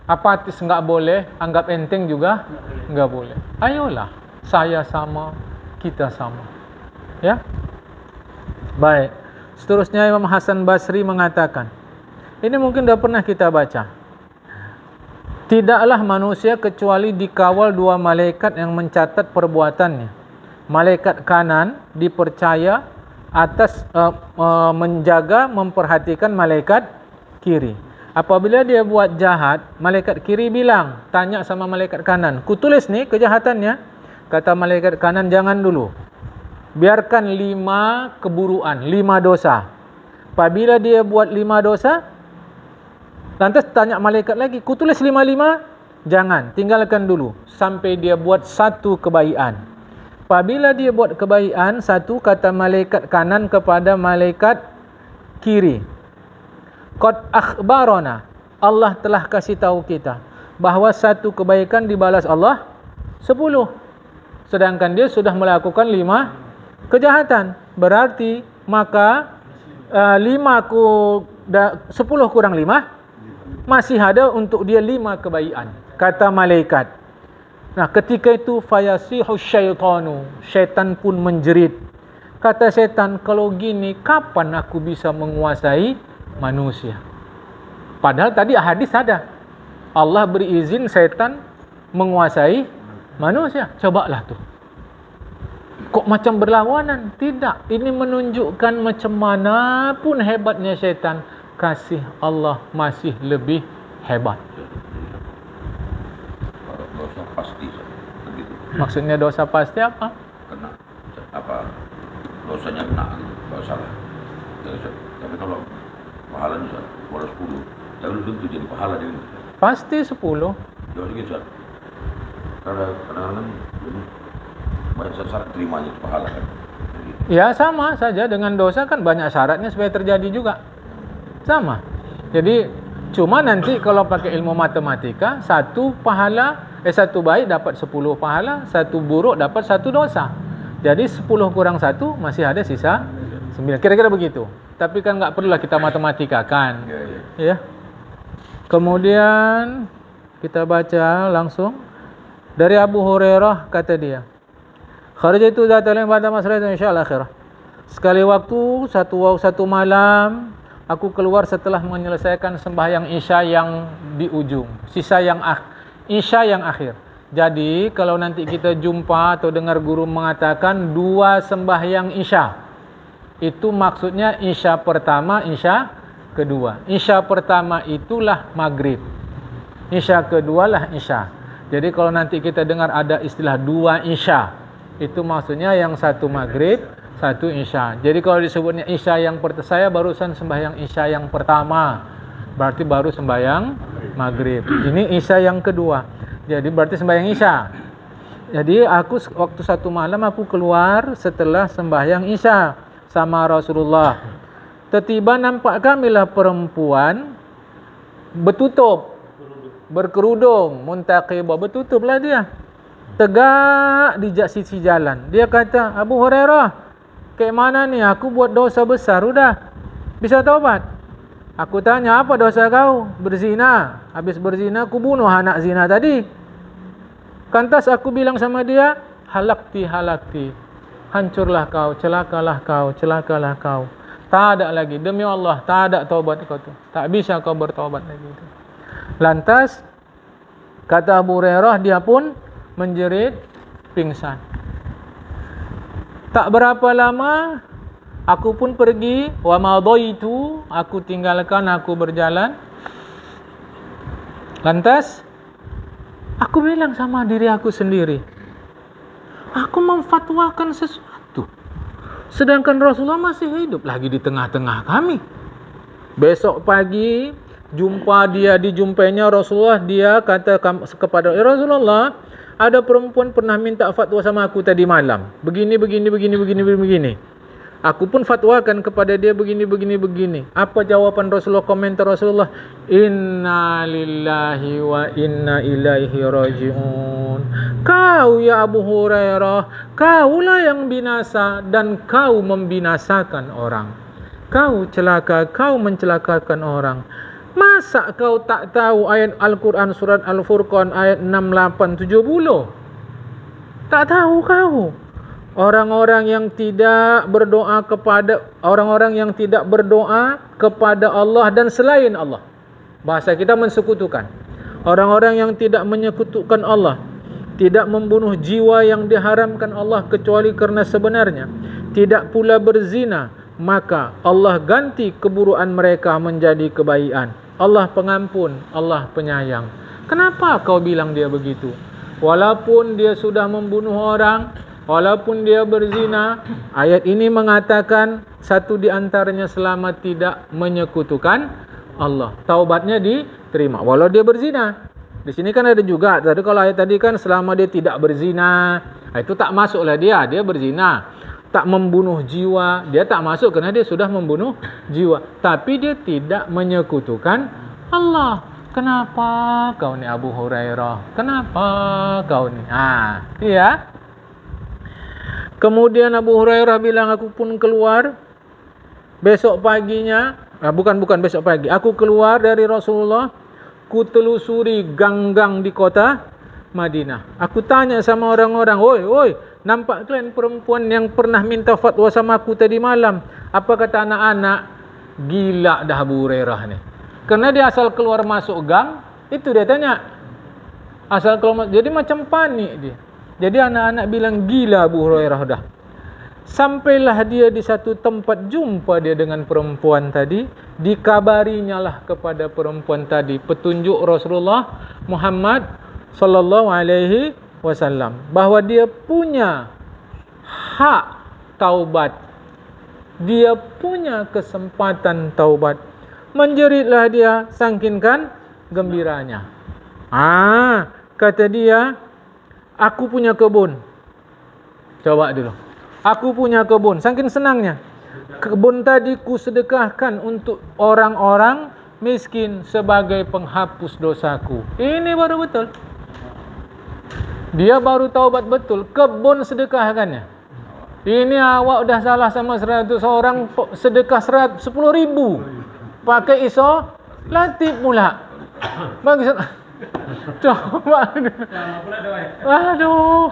Apatis enggak boleh, anggap enteng juga enggak boleh. Ayolah. Saya sama, kita sama. Ya. Baik. Seterusnya Imam Hasan Basri mengatakan, ini mungkin dah pernah kita baca. Tidaklah manusia kecuali dikawal dua malaikat yang mencatat perbuatannya. Malaikat kanan dipercaya atas menjaga, memperhatikan malaikat kiri. Apabila dia buat jahat, malaikat kiri bilang, tanya sama malaikat kanan, ku tulis nih kejahatannya. Kata malaikat kanan, jangan dulu. Biarkan 5 keburuan, 5 dosa. Apabila dia buat 5 dosa, lantas tanya malaikat lagi, ku tulis 5-5? Jangan, tinggalkan dulu. Sampai dia buat 1 kebaikan. Apabila dia buat kebaikan, 1, kata malaikat kanan kepada malaikat kiri, qad akhbarana, Allah telah kasih tahu kita bahawa 1 kebaikan dibalas Allah 10. Sedangkan dia sudah melakukan 5 kejahatan. Berarti maka 10 kurang 5 masih ada untuk dia 5 kebaikan, kata malaikat. Nah, ketika itu fayasihu syaitanu, syaitan pun menjerit. Kata syaitan, kalau gini kapan aku bisa menguasai manusia? Padahal tadi hadis ada, Allah beri izin syaitan menguasai manusia. Cobalah tuh. Kok macam berlawanan? Tidak. Ini menunjukkan macam mana pun hebatnya syaitan, kasih Allah masih lebih hebat. Dosa pasti begitu. Maksudnya dosa pasti apa? Kena apa? Dosanya kena, enggak salah. Tapi kalau pahalanya Ustaz, walau 10, tapi belum tentu jadi pahala dia. Pasti 10. Jauh sedikit Ustaz. Karena kadang-kadang banyak syarat terimanya itu pahala kan. Jadi, Ya sama saja dengan dosa kan banyak syaratnya supaya terjadi juga. Sama. Jadi cuma nanti kalau pakai ilmu matematika, 1 baik dapat 10 pahala, 1 buruk dapat 1 dosa. Jadi 10 kurang 1 masih ada sisa 9. Kira-kira begitu. Tapi kan enggak perlulah kita matematikakan. Ya. Kemudian kita baca langsung dari Abu Hurairah, kata dia, kharajtu dzata lailin ba'da masra'atin insya'al akhirah. Sekali waktu satu malam aku keluar setelah menyelesaikan sembahyang Isya yang di ujung, sisa yang Isya yang akhir. Jadi kalau nanti kita jumpa atau dengar guru mengatakan 2 sembahyang Isya, itu maksudnya Isya pertama, Isya kedua. Isya pertama itulah maghrib, Isya kedua lah Isya. Jadi kalau nanti kita dengar ada istilah 2 Isya, itu maksudnya yang 1 maghrib, 1 Isya. Jadi kalau disebutnya Isya yang pertama, saya barusan sembahyang Isya yang pertama, berarti baru sembahyang maghrib. Ini Isya yang kedua, jadi berarti sembahyang Isya. Jadi aku waktu 1 malam aku keluar setelah sembahyang Isya sama Rasulullah. Tiba-tiba nampak kamilah perempuan berkerudung, muntaqibah, bertutuplah dia, tegak di sisi jalan. Dia kata, Abu Hurairah, kayak mana nih? Aku buat dosa besar, udah bisa taubat. Aku tanya, apa dosa kau? Berzina. Habis berzina, aku bunuh anak zina tadi. Lantas aku bilang sama dia, halakti, hancurlah kau, celakalah kau. Tak ada lagi, demi Allah, tak ada taubat kau tu. Tak bisa kau bertaubat lagi. Lantas kata Abu Hurairah, dia pun menjerit, pingsan. Tak berapa lama aku pun pergi, wa madaitu, aku tinggalkan, aku berjalan. Lantas aku bilang sama diri aku sendiri, aku memfatwakan sesuatu, sedangkan Rasulullah masih hidup lagi di tengah-tengah kami. Besok pagi dijumpainya Rasulullah, dia kata kepada Rasulullah, ada perempuan pernah minta fatwa sama aku tadi malam, begini. Aku pun fatwakan kepada dia begini. Apa jawapan Rasulullah, komentar Rasulullah? Inna lillahi wa inna ilaihi raji'un. Kau ya Abu Hurairah, kaulah yang binasa dan kau membinasakan orang. Kau celaka, kau mencelakakan orang. Masa kau tak tahu ayat Al-Quran surat Al-Furqan ayat 68-70? Tak tahu kau? orang-orang yang tidak berdoa kepada Allah dan selain Allah. Bahasa kita mensekutukan. Orang-orang yang tidak menyekutukan Allah, tidak membunuh jiwa yang diharamkan Allah kecuali kerana sebenarnya, tidak pula berzina, maka Allah ganti keburukan mereka menjadi kebaikan. Allah pengampun, Allah penyayang. Kenapa kau bilang dia begitu? Walaupun dia sudah membunuh orang, walaupun dia berzina, ayat ini mengatakan satu di antaranya selama tidak menyekutukan Allah, taubatnya diterima walau dia berzina. Di sini kan ada juga, tadi kalau ayat tadi kan selama dia tidak berzina, itu tak masuklah dia berzina. Tak membunuh jiwa, dia tak masuk kerana dia sudah membunuh jiwa. Tapi dia tidak menyekutukan Allah. Kenapa kau ni Abu Hurairah? Kenapa kau ni? Ya. Kemudian Abu Hurairah bilang, aku pun keluar besok paginya, bukan besok pagi, aku keluar dari Rasulullah, ku telusuri gang-gang di kota Madinah. Aku tanya sama orang-orang, oi, nampak kalian perempuan yang pernah minta fatwa sama aku tadi malam? Apa kata anak-anak? Gila dah Abu Hurairah ni. Kerana dia asal keluar masuk gang, itu dia tanya. Asal keluar, jadi macam panik dia. Jadi anak-anak bilang gila Abu Hurairah dah. Sampailah dia di satu tempat, jumpa dia dengan perempuan tadi, dikabarinya lah kepada perempuan tadi petunjuk Rasulullah Muhammad sallallahu alaihi wasallam bahawa dia punya hak taubat, dia punya kesempatan taubat. Menjeritlah dia saking gembiranya. Kata dia, aku punya kebun. Coba dulu. Aku punya kebun. Saking senangnya. Kebun tadi ku sedekahkan untuk orang-orang miskin sebagai penghapus dosaku. Ini baru betul. Dia baru taubat betul. Kebun sedekahkannya. Ini awak dah salah sama 100 orang, sedekah 10.000. Pakai iso latih pula. Bagi coba. Aduh.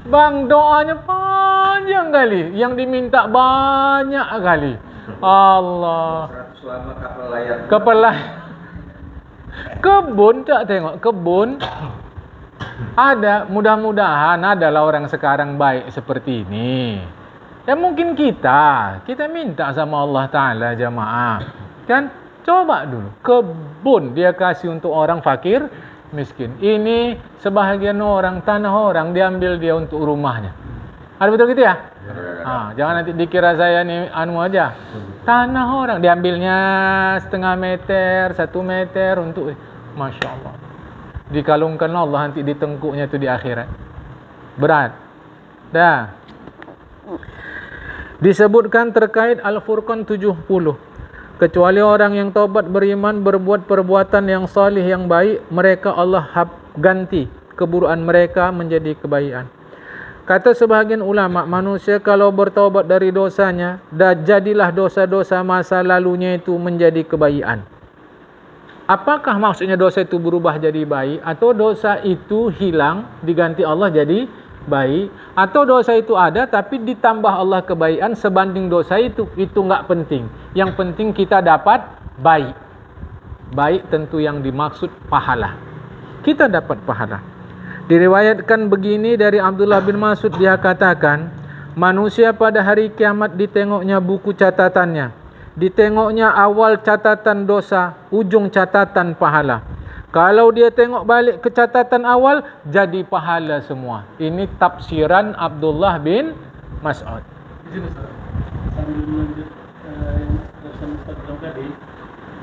Bang, doanya panjang kali, yang diminta banyak kali. Allah. 100 lama kapal layar. Kebun, tak tengok kebun. Ada, mudah-mudahan adalah orang sekarang baik seperti ini. Ya mungkin kita minta sama Allah Ta'ala jamaah. Kan? Coba dulu. Kebun dia kasih untuk orang fakir, miskin. Ini sebahagian orang, tanah orang diambil dia untuk rumahnya. Ada betul gitu ya? Jangan nanti dikira saya ni aja. Tanah orang diambilnya setengah meter, 1 meter untuk, Masya Allah. Dikalungkan Allah nanti di tengkuknya tu di akhirat. Berat. Dah. Disebutkan terkait Al-Furqan 70. Kecuali orang yang taubat beriman berbuat perbuatan yang salih yang baik, mereka Allah ganti keburukan mereka menjadi kebaikan. Kata sebahagian ulama, manusia kalau bertaubat dari dosanya, jadilah dosa-dosa masa lalunya itu menjadi kebaikan. Apakah maksudnya dosa itu berubah jadi baik, atau dosa itu hilang diganti Allah jadi baik, atau dosa itu ada tapi ditambah Allah kebaikan sebanding dosa itu enggak penting. Yang penting kita dapat baik. Baik tentu yang dimaksud pahala. Kita dapat pahala. Diriwayatkan begini dari Abdullah bin Mas'ud, dia katakan, manusia pada hari kiamat ditengoknya buku catatannya, ditengoknya awal catatan dosa, ujung catatan pahala. Kalau dia tengok balik ke catatan awal, jadi pahala semua. Ini tafsiran Abdullah bin Mas'ud. Izin Ustaz, sambil melanjut yang Ustaz bilang tadi.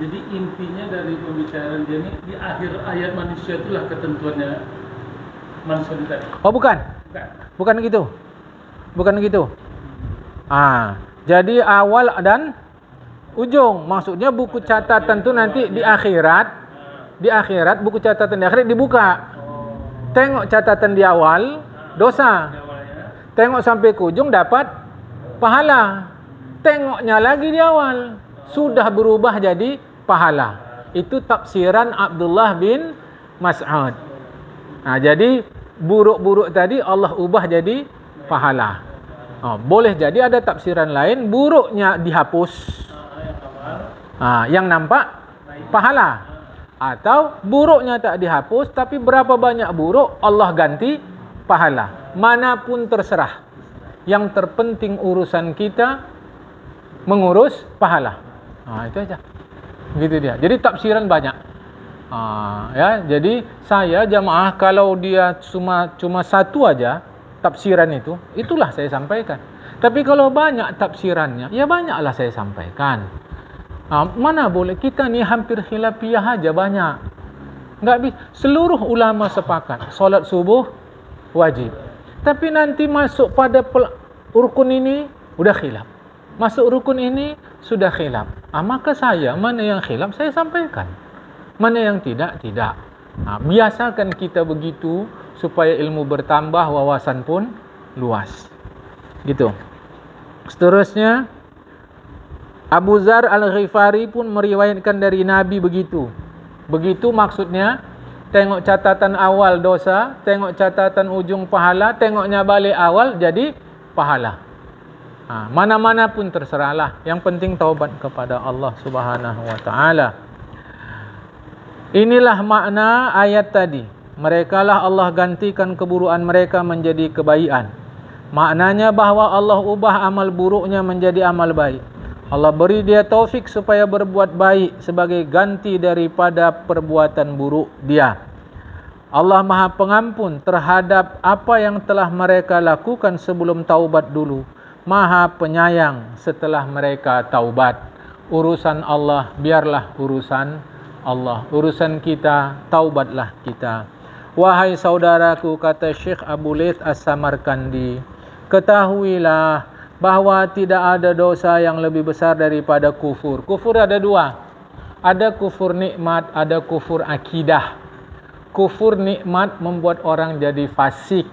Jadi intinya dari pembicaraan dia ini, di akhir ayat manusia itulah ketentuannya manusia itu tadi. Oh bukan? Bukan gitu. Bukan gitu. Jadi awal dan ujung. Maksudnya buku catatan itu nanti di akhirat. Di akhirat, buku catatan di akhirat dibuka. Tengok catatan di awal, dosa. Tengok sampai ke ujung, dapat pahala. Tengoknya lagi di awal, sudah berubah jadi pahala. Itu tafsiran Abdullah bin Mas'ud. Jadi buruk-buruk tadi Allah ubah jadi pahala. Boleh jadi ada tafsiran lain, buruknya dihapus. Yang nampak pahala. Atau buruknya tak dihapus, tapi berapa banyak buruk Allah ganti pahala. Manapun terserah. Yang terpenting urusan kita mengurus pahala. Itu aja. Gitu dia. Jadi tafsiran banyak. Ya, jadi saya jamaah kalau dia cuma satu aja tafsiran itu, itulah saya sampaikan. Tapi kalau banyak tafsirannya, ya banyaklah saya sampaikan. Mana boleh kita ni hampir khilafiyah aja banyak. Enggak bisa. Seluruh ulama sepakat solat subuh wajib. Tapi nanti masuk pada rukun ini udah khilaf. Masuk rukun ini sudah khilaf. Maka saya mana yang khilaf saya sampaikan. Mana yang tidak. Biasakan kita begitu supaya ilmu bertambah, wawasan pun luas. Gitu. Seterusnya Abu Dzar Al-Ghifari pun meriwayatkan dari Nabi begitu. Begitu maksudnya, tengok catatan awal dosa, tengok catatan ujung pahala, tengoknya balik awal jadi pahala. Mana-mana pun terserahlah. Yang penting taubat kepada Allah Subhanahu wa taala. Inilah makna ayat tadi. Merekalah Allah gantikan keburukan mereka menjadi kebaikan. Maknanya bahwa Allah ubah amal buruknya menjadi amal baik. Allah beri dia taufik supaya berbuat baik sebagai ganti daripada perbuatan buruk dia. Allah Maha Pengampun terhadap apa yang telah mereka lakukan sebelum taubat dulu. Maha Penyayang setelah mereka taubat. Urusan Allah biarlah urusan Allah. Urusan kita taubatlah kita. Wahai saudaraku, kata Syekh Abu Laith As-Samarkandi, ketahuilah bahwa tidak ada dosa yang lebih besar daripada kufur. Kufur ada dua. Ada kufur nikmat, ada kufur akidah. Kufur nikmat membuat orang jadi fasik,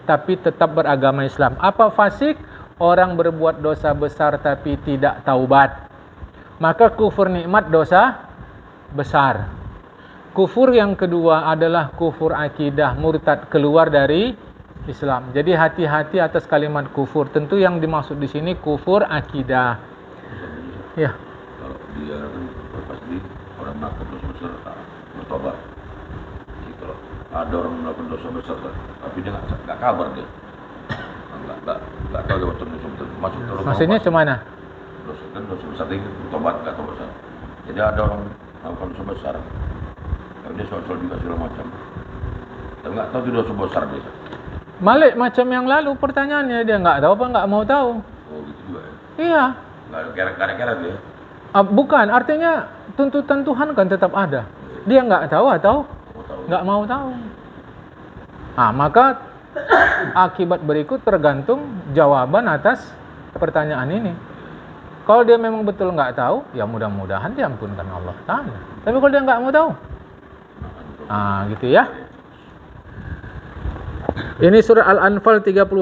tapi tetap beragama Islam. Apa fasik? Orang berbuat dosa besar tapi tidak taubat. Maka kufur nikmat dosa besar. Kufur yang kedua adalah kufur akidah, murtad, keluar dari Islam. Jadi hati-hati atas kalimat kufur. Tentu yang dimaksud di sini kufur akidah. Ya. Kalau dia pasti orang melakukan dosa besar bertobat. Kalau ada orang melakukan dosa besar tapi dia nggak kabar dia. Nggak tahu dia masuk terus. Maksudnya cemana? Dosa besar itu bertobat nggak tahu besar. Jadi ada orang melakukan dosa besar. Kalau dia soal juga segala macam. Tapi nggak tahu itu dosa besar dia. Malik macam yang lalu pertanyaannya, dia nggak tahu apa nggak mau tahu. Oh gitu juga ya. Iya. Nggak ada keret-keret dia. Bukan, artinya tuntutan Tuhan kan tetap ada. Dia nggak tahu atau nggak mau tahu. Maka akibat berikut tergantung jawaban atas pertanyaan ini. Kalau dia memang betul nggak tahu, ya mudah-mudahan diampunkan Allah Ta'ala. Tapi kalau dia nggak mau tahu, gitu ya. Ini surah Al-Anfal 38.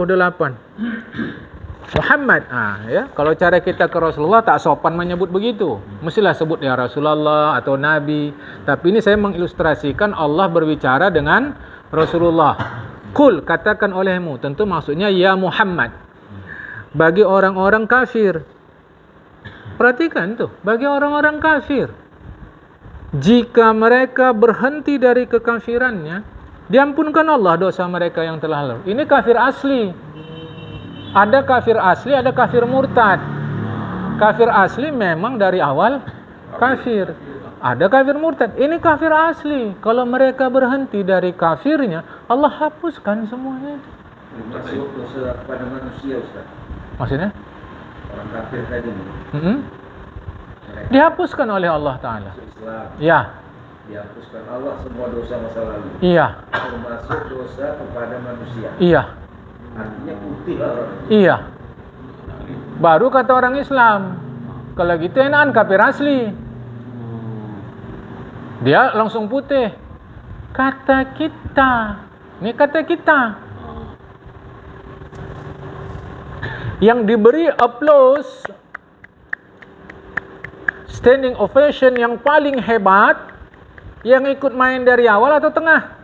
Muhammad. Ya, kalau cara kita ke Rasulullah tak sopan menyebut begitu. Mestilah sebut ya Rasulullah atau Nabi. Tapi ini saya mengilustrasikan Allah berbicara dengan Rasulullah. Kul, katakan olehmu. Tentu maksudnya ya Muhammad. Bagi orang-orang kafir. Perhatikan tuh, bagi orang-orang kafir. Jika mereka berhenti dari kekafirannya, diampunkan Allah dosa mereka yang telah lalu. Ini kafir asli. Ada kafir asli, ada kafir murtad. Kafir asli memang dari awal kafir. Ada kafir murtad. Ini kafir asli. Kalau mereka berhenti dari kafirnya, Allah hapuskan semuanya. Termasuk dosa kepada manusia, Ustaz. Maksudnya? Orang kafir tadi. Dihapuskan oleh Allah Ta'ala. Islam. Ya. Dihapuskan Allah semua dosa masa lalu. Iya. Termasuk dosa kepada manusia. Iya. Artinya putih orang. Iya. Baru kata orang Islam, kalau gitu enakan kafir asli. Dia langsung putih. Kata kita. Ini kata kita. Yang diberi applause, standing ovation yang paling hebat, yang ikut main dari awal atau tengah?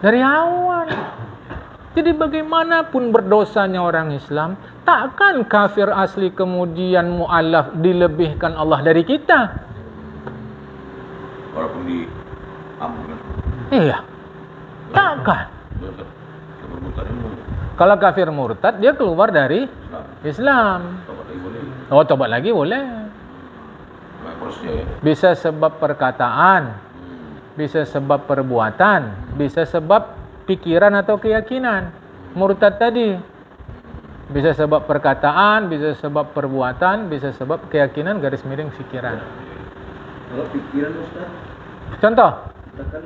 Dari awal. Jadi bagaimanapun berdosanya orang Islam, takkan kafir asli kemudian mu'alaf dilebihkan Allah dari kita. Walaupun diampunkan. Iya, takkan. Kebermutan ini Kalau kafir murtad, dia keluar dari Islam. tobat lagi boleh. Oh, tobat lagi boleh. Banyak prosesnya ya. Bisa sebab perkataan, bisa sebab perbuatan, bisa sebab pikiran atau keyakinan. Murtad tadi bisa sebab perkataan, bisa sebab perbuatan, bisa sebab keyakinan garis miring pikiran. Kalau pikiran Ustaz, Contoh, kita kan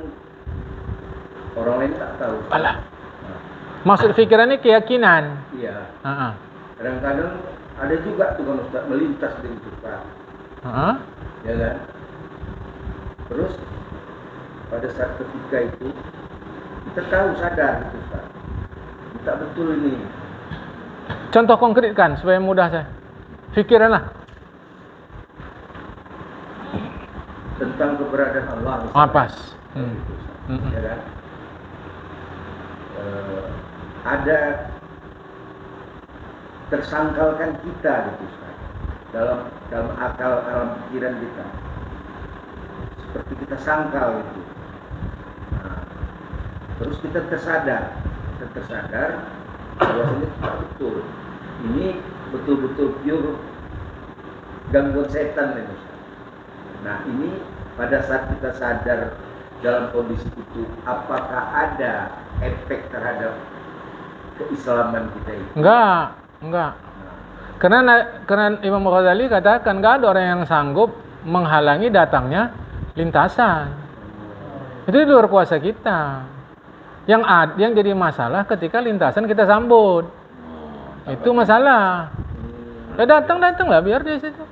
orang lain tak tahu. alah. Maksud pikiran ini keyakinan. Iya. Heeh. Kadang-kadang ada juga tuh kan Ustaz melintas di kita, Heeh. ya kan? Terus pada saat ketika itu kita tahu sadar gitu Ustaz. Kita betul ini. Contoh konkretkan supaya mudah saya. Pikiranlah. Tentang keberadaan Allah. Pas. Gitu, Ustaz. Mm-mm. Ya kan? Ada tersangkalkan kita gitu Ustaz. Dalam akal, dalam pikiran kita. Seperti kita sangkal gitu. Nah, terus kita tersadar bahwasanya tidak betul. Ini betul-betul pure gangguan setan itu. Nah, ini pada saat kita sadar dalam kondisi itu, apakah ada efek terhadap keislaman kita itu? Enggak. Nah, Karena Imam Ghazali katakan enggak ada orang yang sanggup menghalangi datangnya lintasan. Itu di luar kuasa kita. Yang jadi masalah ketika lintasan kita sambut. Itu masalah. Ya datang-datanglah biar di situ.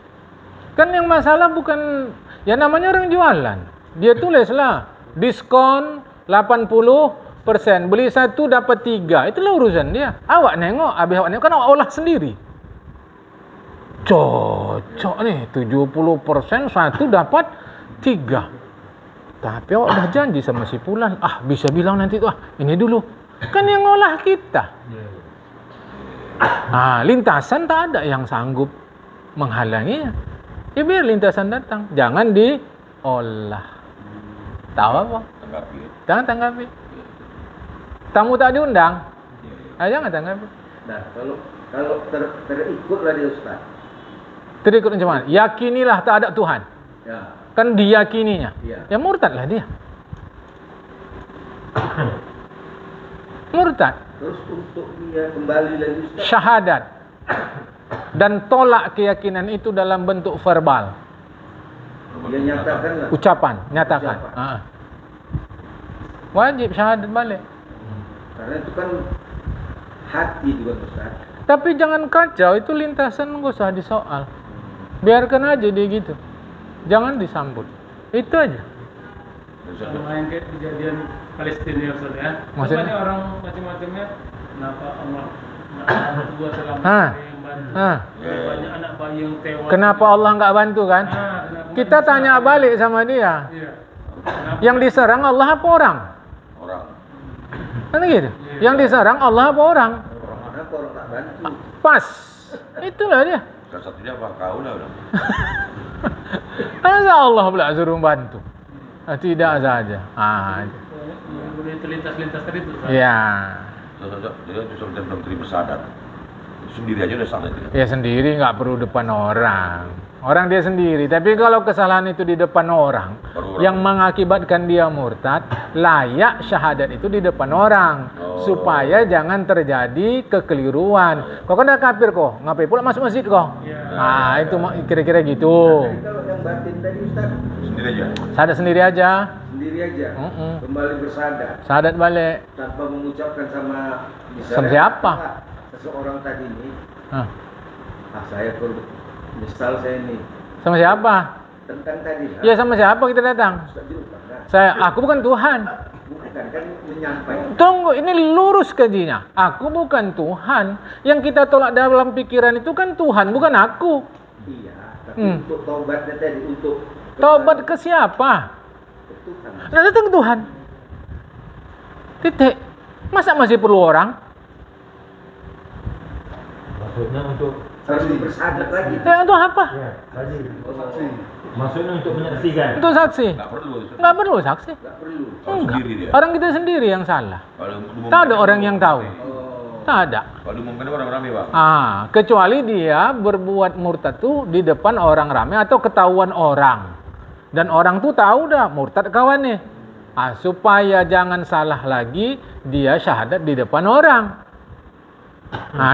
Kan yang masalah bukan, ya namanya orang jualan. Dia tulislah diskon 80%, beli 1 dapat 3. Itulah urusan dia. Awak nengok, habis awak nengok kan awak olah sendiri. Cocok nih, 70% 1 dapat 3. Tapi awak dah janji sama si Fulan, bisa bilang nanti tuh, ini dulu. Kan yang ngolah kita. Lintasan tak ada yang sanggup menghalanginya. Ya biar lintasan datang, jangan diolah. Tahu apa? Tanggapi. Jangan tanggapi. Tamu tak diundang, jangan tanggapi. nah kalau terikutlah dia Ustaz. Terikut macam mana? Yakinilah tak ada Tuhan. Ya. Kan diyakininya. Iya. Ya murtadlah dia. Murtad. Terus untuk dia kembali lagi Ustaz. Syahadat. Dan tolak keyakinan itu dalam bentuk verbal. Dia nyatakan lah. Ucapan, nyatakan. Wajib syahadat balik. Karena itu kan hati juga Ustaz. Tapi jangan kacau, itu lintasan nggak usah disoal. Biarkan aja dia gitu. Jangan disambut. Itu aja. Sama yang kayak kejadian Palestina Ustaz ya. Maksudnya? Banyak orang macam-macamnya. Kenapa Allah anak tua selama yang bantu. Banyak anak bayi yang tewas. Kenapa Allah nggak bantu kan? Kenapa Kita bisa? tanya balik sama dia. Iya. Kenapa? Yang diserang Allah apa orang? Orang. Kan gitu. Yang diserang Allah apa orang? Kenapa orang tak bantu? Pas. Itulah dia. Salah satunya apa? Kau lah udah. Masa Allah pula suruh bantu? Tidak saja. Boleh terlintas-lintas tadi itu. Ustaz. Ya. Dia justru belum terima sadar. Sendiri aja udah salah itu. Ya sendiri nggak perlu depan orang. Orang dia sendiri. Tapi kalau kesalahan itu di depan orang, Baru orang. yang mengakibatkan dia murtad, layak syahadat itu di depan orang. Supaya jangan terjadi kekeliruan. Kau kan dah kafir kok, ngapain pula masuk masjid kok? Ya. Itu kira-kira gitu. Jadi kalau yang batin tadi Ustaz, Sendiri aja. Syahadat sendiri aja. sendiri aja. Kembali bersadar Syahadat balik. tanpa mengucapkan sama Sama siapa? Seseorang tadi ini, Hah. saya misal saya ini Sama siapa? tentang tadi. Ya sama siapa kita datang? Ustaz diulang kan? Aku bukan Tuhan. Bukan kan menyampaikan. Tunggu, ini lurus kajinya. Aku bukan Tuhan. Yang kita tolak dalam pikiran itu kan Tuhan, bukan aku. Iya, tapi untuk taubatnya tadi untuk Taubat ke siapa? Tuhan. Nah, datang ke Tuhan. Titik. Masa masih perlu orang? Maksudnya untuk Harus bersahadat lagi. Untuk apa? ya, tadi. Oh, Saksi. Maksudnya untuk menyaksikan. Untuk saksi. Nggak perlu. Nggak perlu saksi. nggak perlu. Kalau sendiri dia. Orang kita sendiri yang salah. Kalau umumkan Tak ada orang yang tahu. Oh. Tak ada. Kalau diumumkan orang ramai bang. Kecuali dia berbuat murtad tuh di depan orang ramai atau ketahuan orang. Dan orang tuh tahu dah murtad kawannya. Supaya jangan salah lagi, dia syahadat di depan orang.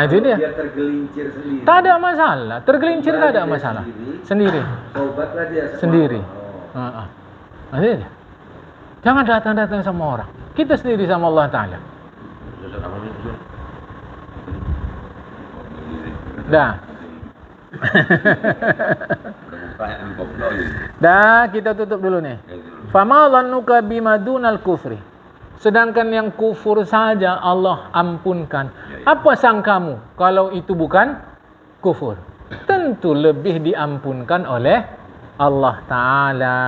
Itu dia. Dia tergelincir sendiri. Tak ada masalah. Tergelincir tak ada masalah. Sendiri. Taubatlah dia sama Sendiri. Allah. Itu dia. Jangan datang-datang sama orang. Kita sendiri sama Allah Ta'ala. Ustaz namanya Ustaz. Dah. Tanya dulu kok belum ini. Dah, kita tutup dulu nih. Fama dhannuka bima dunal kufri. Sedangkan yang kufur saja Allah ampunkan. Apa sangkamu kalau itu bukan kufur? Tentu lebih diampunkan oleh Allah Ta'ala.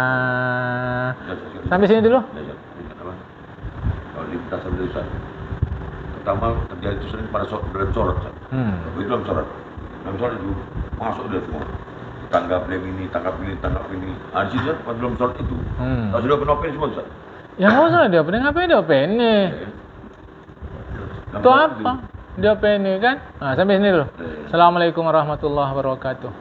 Sampai sini dulu. Kalau diminta sama Ustaz. Pertama terjadi itu sering pada dalam sholat. Itu dalam sholat. Dalam sholat itu masuk dia semua. Tanggap ini, tanggap ini. Di situ kan pada dalam sholat itu. Kalau sudah penopin semua Ustaz. Ya nggak usah dia pening apa dia pening. Itu apa? Dia pening kan? Sampai sini dulu. Assalamualaikum warahmatullahi wabarakatuh.